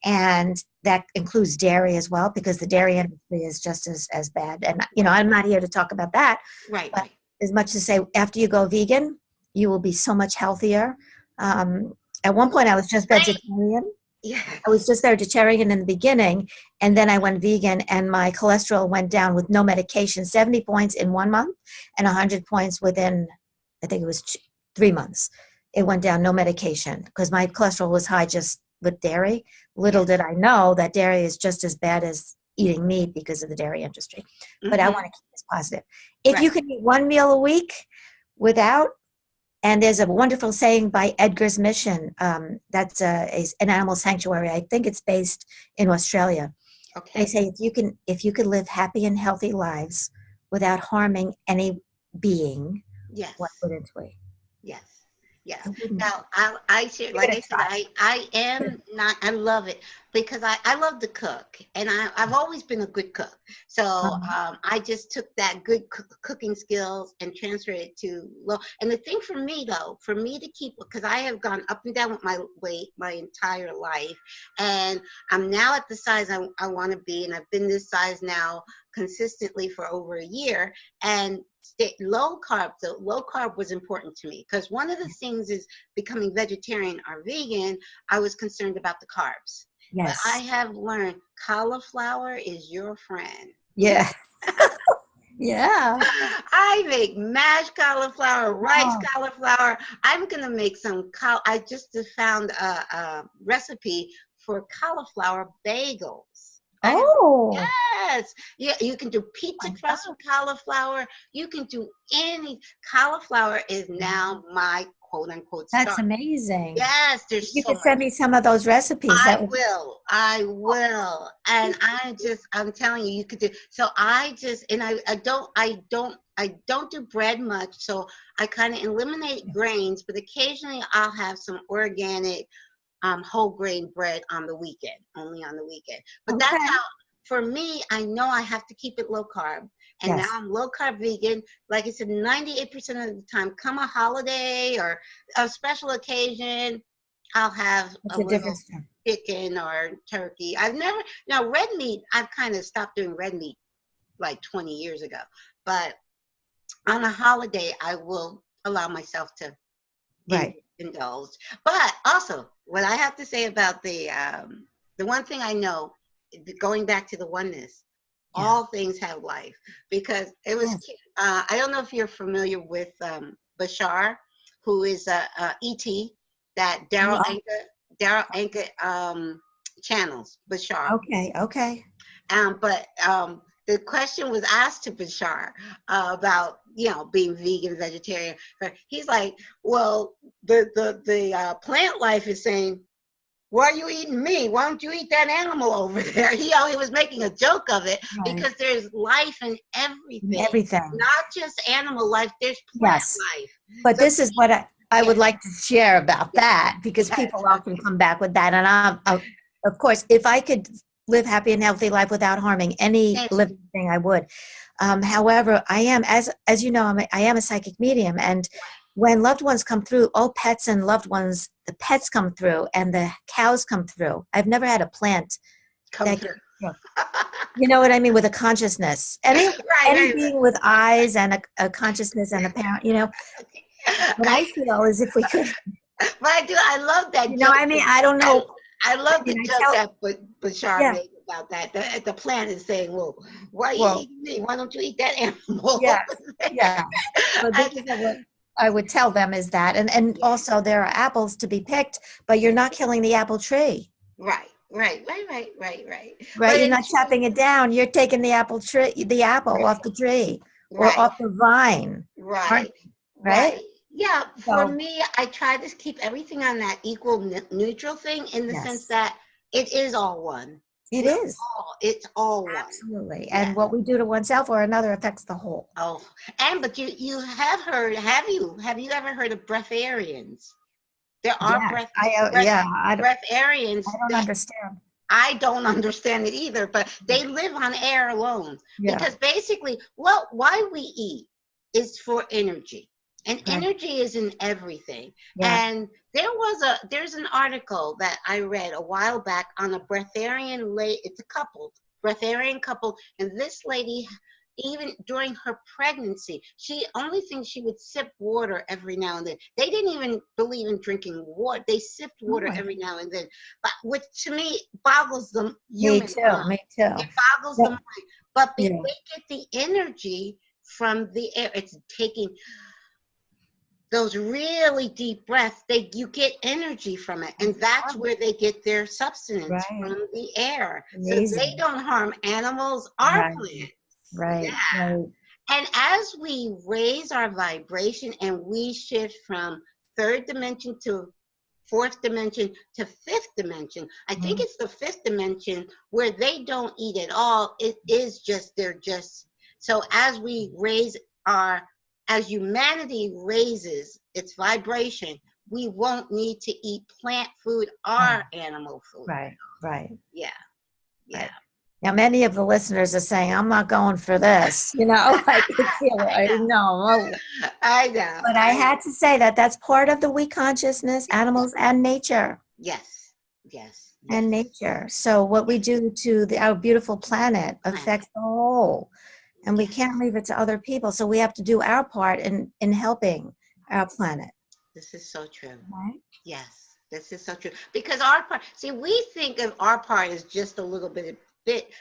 And that includes dairy as well, because the dairy industry is just as bad. And, you know, I'm not here to talk about that. Right. But as much to say, after you go vegan, you will be so much healthier. At one point, I was just vegetarian. Yeah. I was just vegetarian in the beginning. And then I went vegan, and my cholesterol went down with no medication, 70 points in 1 month and 100 points within, I think it was 3 months. It went down, no medication, because my cholesterol was high just with dairy. Little did I know that dairy is just as bad as eating meat because of the dairy industry. But I want to keep this positive. If you can eat 1 meal a week without, and there's a wonderful saying by Edgar's Mission, that's an animal sanctuary. I think it's based in Australia. Okay. They say if you could live happy and healthy lives without harming any being, what wouldn't we? Yes. Yes. Now, I said, like I said, I am not, I love it because I love to cook, and I've always been a good cook. So I just took that good cooking skills and transferred it to low. And the thing for me, though, for me to keep, because I have gone up and down with my weight my entire life, and I'm now at the size I want to be, and I've been this size now consistently for over a year, and low carb. So low carb was important to me because one of the things is becoming vegetarian or vegan, I was concerned about the carbs. Yes. But I have learned cauliflower is your friend. Yeah. Yeah. I make mashed cauliflower, rice cauliflower. I'm going to make some, I just found a recipe for cauliflower bagels. Oh. Yes. Yeah, you can do pizza crust with cauliflower. You can do any. Cauliflower is now my quote unquote star. That's amazing. Yes, you can send me some of those recipes. I will. And I'm telling you, you could do. So I don't do bread much. So I kind of eliminate grains, but occasionally I'll have some organic whole grain bread on the weekend, only on the weekend. But that's how, for me, I know I have to keep it low carb. And now I'm low carb vegan. Like I said, 98% of the time, come a holiday or a special occasion, I'll have a little chicken or turkey. Now red meat, I've kind of stopped doing red meat like 20 years ago. But on a holiday, I will allow myself to indulge. But also, what I have to say about the one thing I know, going back to the oneness, all things have life, because it was. I don't know if you're familiar with Bashar, who is ET, that Daryl Anka channels Bashar. Okay. But the question was asked to Bashar about, being vegan, vegetarian. He's like, well, the plant life is saying, why are you eating me? Why don't you eat that animal over there? He was making a joke of it because there's life in everything. Not just animal life, there's plant life. But so this is what I would like to share about that, because people often come back with that. And of course, if I could live happy and healthy life without harming any living thing, I would. However, I am, as you know, I am a psychic medium, and when loved ones come through, all pets and loved ones, the pets come through and the cows come through. I've never had a plant Come that through. you know what I mean, with a consciousness. Any Right. being with eyes and a consciousness and a parent, you know, what I feel is if we could, But I love that you joke. know, I mean, I don't know. I love I the mean, I joke tell, that Bashar yeah, made about that. The plant is saying, well, why are you well, eating me? Why don't you eat that animal? yes, yeah. But this I- is what I would tell them is that, and yeah. also there are apples to be picked, but you're not killing the apple tree. Right. Right? But You're not it's true. chopping it down. You're taking the apple tree, the apple off the tree or Right. off the vine. Right. Right? Yeah. For So, me, I try to keep everything on that equal neutral thing in the sense yes, that it is all one. it is. It's all one. Absolutely. Yeah. And what we do to oneself or another affects the whole. Oh, but you have heard, have you ever heard of breatharians? There are Yeah. I breatharians don't that understand. I don't understand it either, but they live on air alone. Yeah. Because basically, well, why we eat is for energy. And Right. energy is in everything. Yeah. And there's an article that I read a while back on a breatharian it's a breatharian couple, and this lady, even during her pregnancy, only thing she would sip water every now and then. They didn't even believe in drinking water. They sipped water every now and then, but which to me boggles the human mind. Me too. It boggles the mind. But Yeah. they get the energy from the air. It's taking those really deep breaths. You get energy from it, and that's where they get their substance from the air. Amazing. So they don't harm animals or plants. Right. Yeah. Right. And as we raise our vibration and we shift from third dimension to fourth dimension to fifth dimension, I think it's the fifth dimension where they don't eat at all. It is just, so as as humanity raises its vibration, we won't need to eat plant food or animal food. Right. Yeah. Right. Now, many of the listeners are saying, I'm not going for this. You know, I can feel it. I know. But I had to say that's part of the we consciousness, animals and nature. Yes. And nature. So what we do to our beautiful planet affects the whole. And we can't leave it to other people. So we have to do our part in helping our planet. This is so true. Right? Yes, this is so true. Because our part, we think of our part as just a little bit,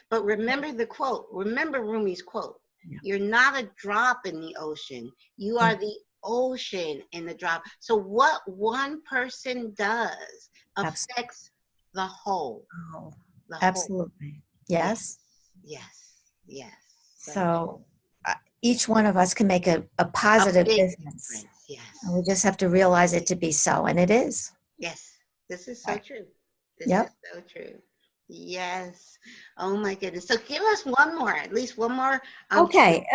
but remember the quote. Remember Rumi's quote. Yeah. You're not a drop in the ocean. You are the ocean in the drop. So what one person does affects the whole. Oh, absolutely. Yes. So each one of us can make a positive difference. Yes. And we just have to realize it to be so. And it is. Yes. This is so true. This is so true. Yes. Oh my goodness. So give us one more, at least one more. Okay.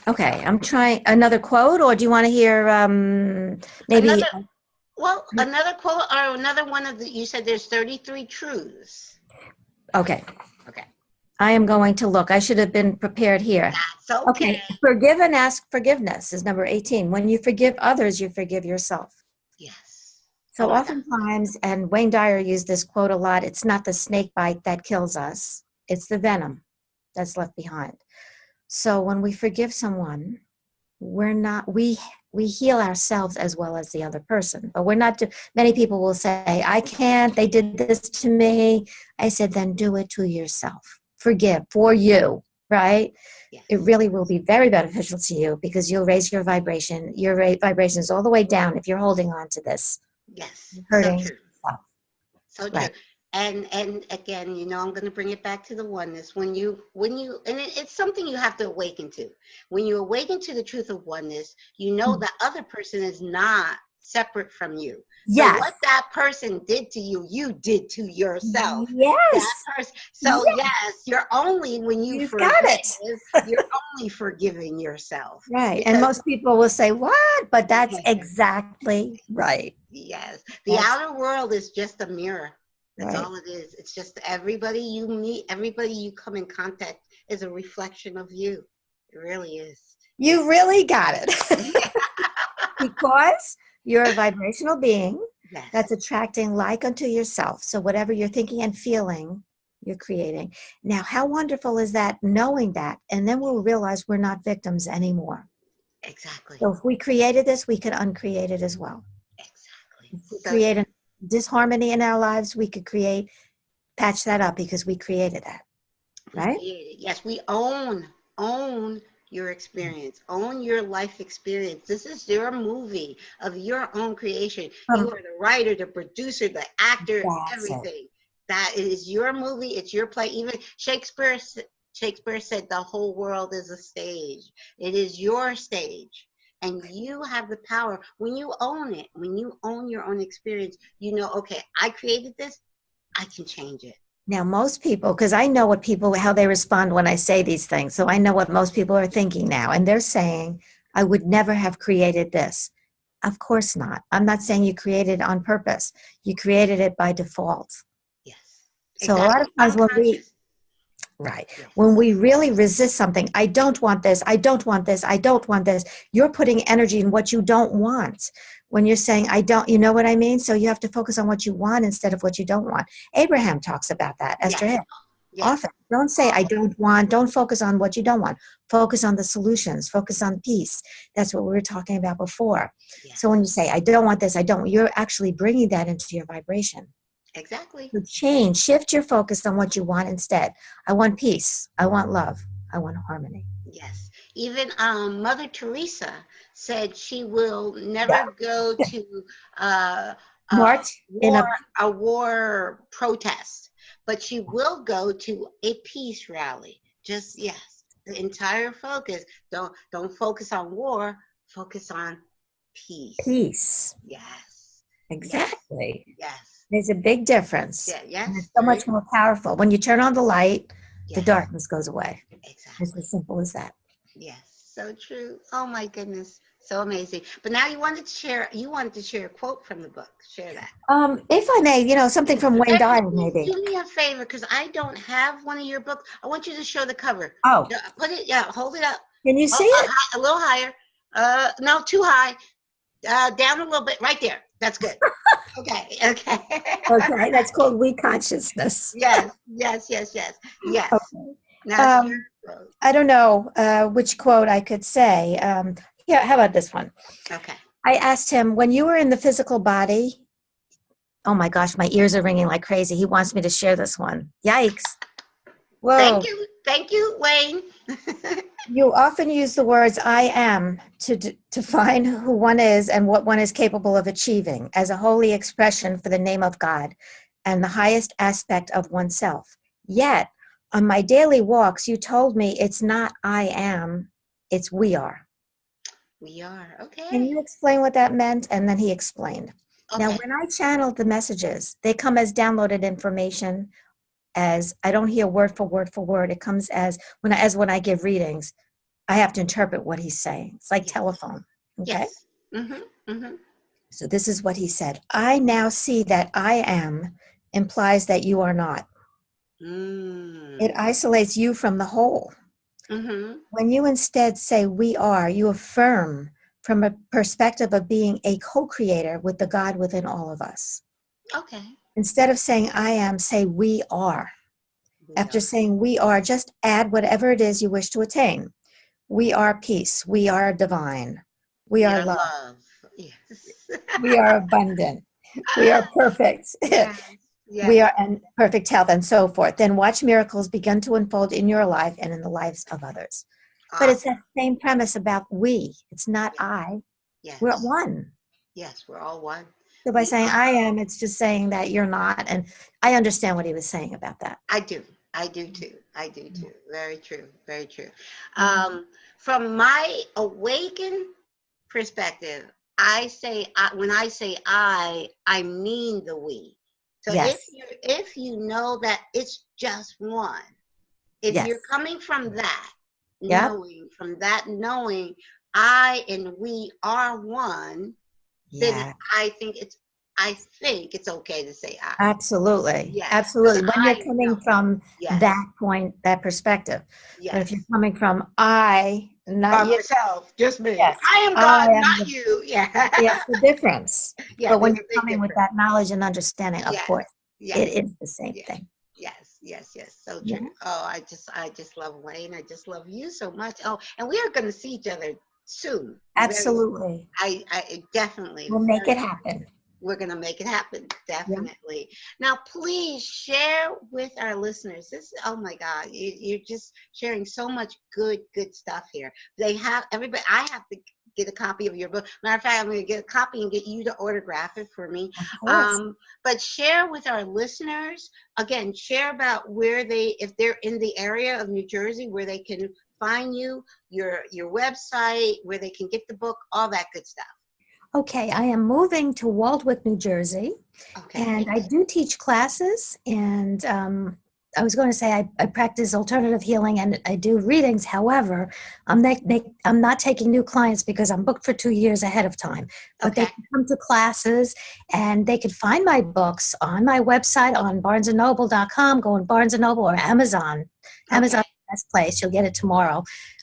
Okay. I'm trying another quote, or do you want to hear maybe? Another quote or another one of you said there's 33 truths. Okay. I am going to look. I should have been prepared here. That's okay. Forgive and ask forgiveness is number 18. When you forgive others, you forgive yourself. Yes. So oftentimes, and Wayne Dyer used this quote a lot, it's not the snake bite that kills us. It's the venom that's left behind. So when we forgive someone, we heal ourselves as well as the other person. But we're not, many people will say, I can't, they did this to me. I said, then do it to yourself. Forgive for you, right? Yes. It really will be very beneficial to you because you'll raise your vibration. Your vibration is all the way down if you're holding on to this. Yes. Hurting so true. yourself. So true. And again, I'm going to bring it back to the oneness. When you, it's something you have to awaken to. When you awaken to the truth of oneness, you know that other person is not separate from you. Yes. So what that person did to you, you did to yourself. Yes. So yes, you're only, when you forgive, you're only forgiving yourself. Right. And most people will say, what? But that's exactly right. Yes. The outer world is just a mirror. That's all it is. It's just everybody you meet, everybody you come in contact is a reflection of you. It really is. You really got it. Because you're a vibrational being Yes. That's attracting like unto yourself. So whatever you're thinking and feeling, you're creating. Now, how wonderful is that, knowing that? And then we'll realize we're not victims anymore. Exactly. So if we created this, we could uncreate it as well. Exactly. If we So create a disharmony in our lives, we could patch that up because we created that. Right? Yes, we own your experience, own your life experience. This is your movie of your own creation. You are the writer, the producer, the actor, everything. That is your movie. It's your play. Even Shakespeare said the whole world is a stage. It is your stage. And you have the power. When you own it, when you own your own experience, you know, okay, I created this. I can change it. Now, most people, because I know how they respond when I say these things. So I know what most people are thinking now. And they're saying, I would never have created this. Of course not. I'm not saying you created it on purpose. You created it by default. Yes. So a lot of times when we really resist something, I don't want this, I don't want this, I don't want this, you're putting energy in what you don't want. When you're saying, I don't, you know what I mean? So you have to focus on what you want instead of what you don't want. Abraham talks about that, Esther Hill. Yes. Often, don't say, I don't want, don't focus on what you don't want. Focus on the solutions, focus on peace. That's what we were talking about before. Yes. So when you say, I don't want this, you're actually bringing that into your vibration. Exactly. So shift your focus on what you want instead. I want peace. I want love. I want harmony. Yes. Even Mother Teresa said she will never go to a war protest, but she will go to a peace rally. Just, yes, the entire focus. Don't focus on war. Focus on peace. Peace. Yes. Exactly. Yes. There's a big difference. Yeah, yes. And it's so much more powerful. When you turn on the light, the darkness goes away. Exactly. It's as simple as that. Yes, so true. Oh my goodness, so amazing. But now you wanted to share a quote from the book. Share that. If I may, something from Wayne Dyer, maybe. Do me a favor, because I don't have one of your books. I want you to show the cover. Oh. Hold it up. Can you see it? A little higher. No, too high. Down a little bit. Right there. That's good. Okay. Okay, that's called We Consciousness. Yes. Okay. Now, I don't know which quote I could say. How about this one? Okay. I asked him, when you were in the physical body, oh my gosh, my ears are ringing like crazy. He wants me to share this one. Yikes. Whoa. Thank you, Wayne. You often use the words I am to define who one is and what one is capable of achieving as a holy expression for the name of God and the highest aspect of oneself. Yet, on my daily walks, you told me it's not I am, it's we are. We are, okay. Can you explain what that meant? And then he explained. Okay. Now, when I channeled the messages, they come as downloaded information. As I don't hear word for word. It comes as when I give readings, I have to interpret what he's saying. It's like telephone. Okay. Yes. Mm-hmm. Mm-hmm. So this is what he said. I now see that I am implies that you are not. It isolates you from the whole. Mm-hmm. When you instead say we are, you affirm from a perspective of being a co-creator with the God within all of us. Okay. Instead of saying I am, say we are. After saying we are, just add whatever it is you wish to attain. We are peace. We are divine. We are love. Yes. We are abundant. We are perfect. Yes. We are in perfect health and so forth. Then watch miracles begin to unfold in your life and in the lives of others. But it's that same premise about we. It's not I. Yes. We're one. Yes, we're all one. So by saying I am, it's just saying that you're not. And I understand what he was saying about that. I do too. Very true. Very true. From my awakened perspective, when I say I mean the we. So if you know that it's just one, if you're coming from that, knowing I and we are one, then I think it's okay to say I. Absolutely. Yes. Absolutely. When you're coming from that point, that perspective. Yes. But if you're coming from I, Not you. myself, just me. Yes. I am God, not you. Yeah. Yes, the difference. Yeah, but when there's a you're big coming with difference. that knowledge and understanding, of Yes. course, Yes. it is the same Yes. thing. Yes. So Yeah. true. Oh, I just love Wayne. I just love you so much. Oh, and we are going to see each other soon. Absolutely. I definitely. We'll make it happen. We're going to make it happen. Definitely. Yeah. Now, please share with our listeners. This, oh my God, you're just sharing so much good stuff here. They have everybody. I have to get a copy of your book. Matter of fact, I'm going to get a copy and get you to autograph it for me. But share with our listeners, again, share about where if they're in the area of New Jersey, where they can find you, your website, where they can get the book, all that good stuff. Okay, I am moving to Waldwick, New Jersey, and I do teach classes, and I was going to say I practice alternative healing and I do readings. However, I'm not taking new clients because I'm booked for 2 years ahead of time. But they can come to classes, and they can find my books on my website on barnesandnoble.com. Go on Barnes and Noble or Amazon. Amazon is the best place. You'll get it tomorrow.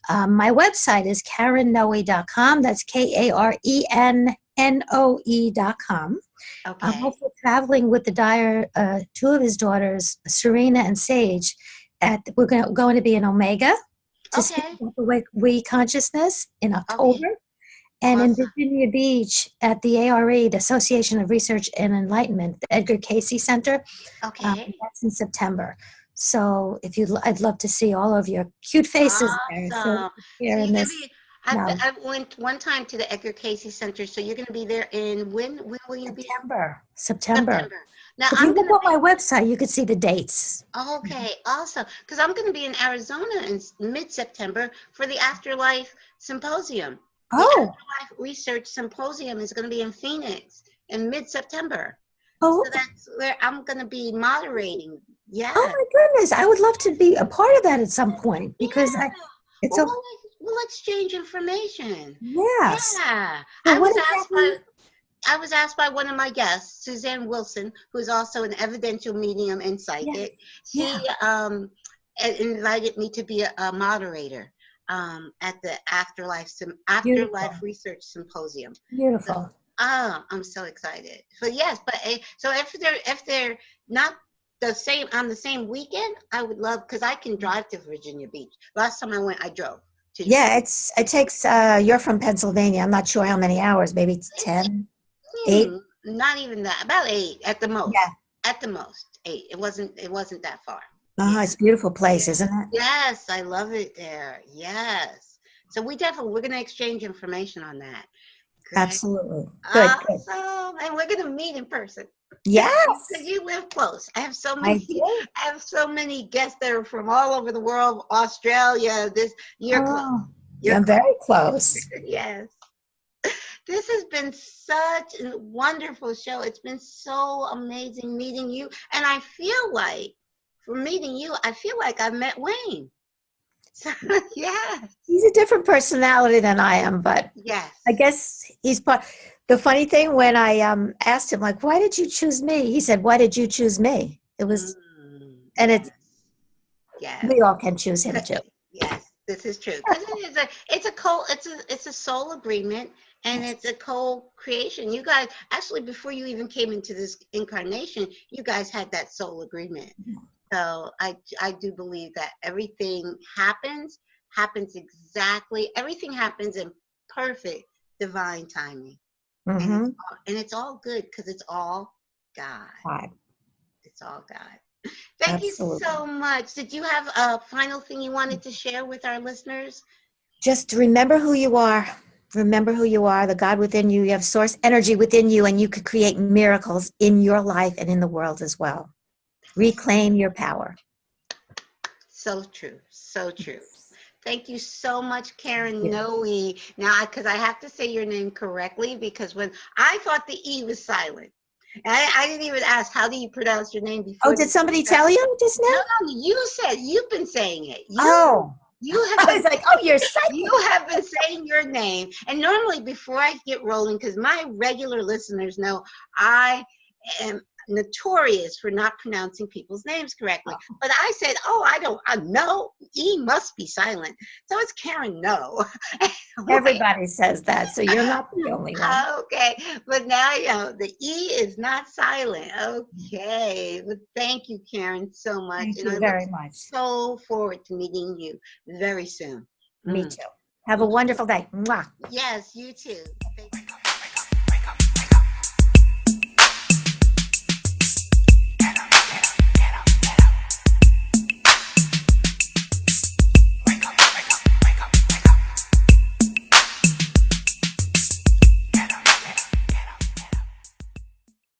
My website is KarenNoé.com. That's KarenNoe.com. I'm also traveling with the Dyer, two of his daughters, Serena and Sage. We're going to be in Omega to speak about the we consciousness in October. And in Virginia Beach at the ARE, the Association of Research and Enlightenment, the Edgar Cayce Center. That's in September. So I'd love to see all of your cute faces there. So I went one time to the Edgar Cayce Center, so you're going to be there in when will you be? September. Now, if you look on my website, you can see the dates. Okay, awesome. Because I'm going to be in Arizona in mid-September for the Afterlife Symposium. The Afterlife Research Symposium is going to be in Phoenix in mid-September. So that's where I'm going to be moderating. Yeah. Oh my goodness, I would love to be a part of that at some point because we'll exchange information. Yes. Yeah. So I was asked by one of my guests, Suzanne Wilson, who's also an evidential medium and psychic. She invited me to be a moderator at the Afterlife Research Symposium. Beautiful. I'm so excited. So yes, so if they're not the same on the same weekend, I would love, because I can drive to Virginia Beach. Last time I went, I drove. It takes. You're from Pennsylvania. I'm not sure how many hours. Maybe it's 10, 8. Not even that. About 8 at the most. Yeah. At the most 8. It wasn't that far. It's a beautiful place, isn't it? Yes, I love it there. Yes. So we're going to exchange information on that. Great. Absolutely. Good. And we're going to meet in person. Yes. Because you live close. I have so many guests that are from all over the world, Australia. You're close. I'm very close. Yes. This has been such a wonderful show. It's been so amazing meeting you. And I feel like, from meeting you, I feel like I met Wayne. So, yes. He's a different personality than I am, but I guess he's part. The funny thing, when I asked him, like, why did you choose me? He said, why did you choose me? It was, and it's, we all can choose him too. Yes, this is true. It's a soul agreement, and it's a co-creation. You guys, actually, before you even came into this incarnation, you guys had that soul agreement. So I do believe that everything happens exactly. Everything happens in perfect divine timing. And it's all good because it's all God. It's all God. Thank you so much. Did you have a final thing you wanted to share with our listeners? Just remember who you are. Remember who you are, the God within you. You have source energy within you, and you could create miracles in your life and in the world as well. Reclaim your power. So true. So true. Thank you so much, Karen Noé. Now, because I have to say your name correctly, because when I thought the E was silent, I didn't even ask, how do you pronounce your name before? Oh, did somebody tell you just now? No, you've been saying it. You have been, I was like, you're psychic. You have been saying your name. And normally before I get rolling, because my regular listeners know I am notorious for not pronouncing people's names correctly. But I said, oh, I know, E must be silent. So it's Karen Noé. Everybody says that, so you're not the only one. Okay, but now you know the E is not silent. Okay, but thank you, Karen, so much. Thank and you I very look much. so forward to meeting you very soon. Me too. Have a wonderful day. Mwah. Yes, you too.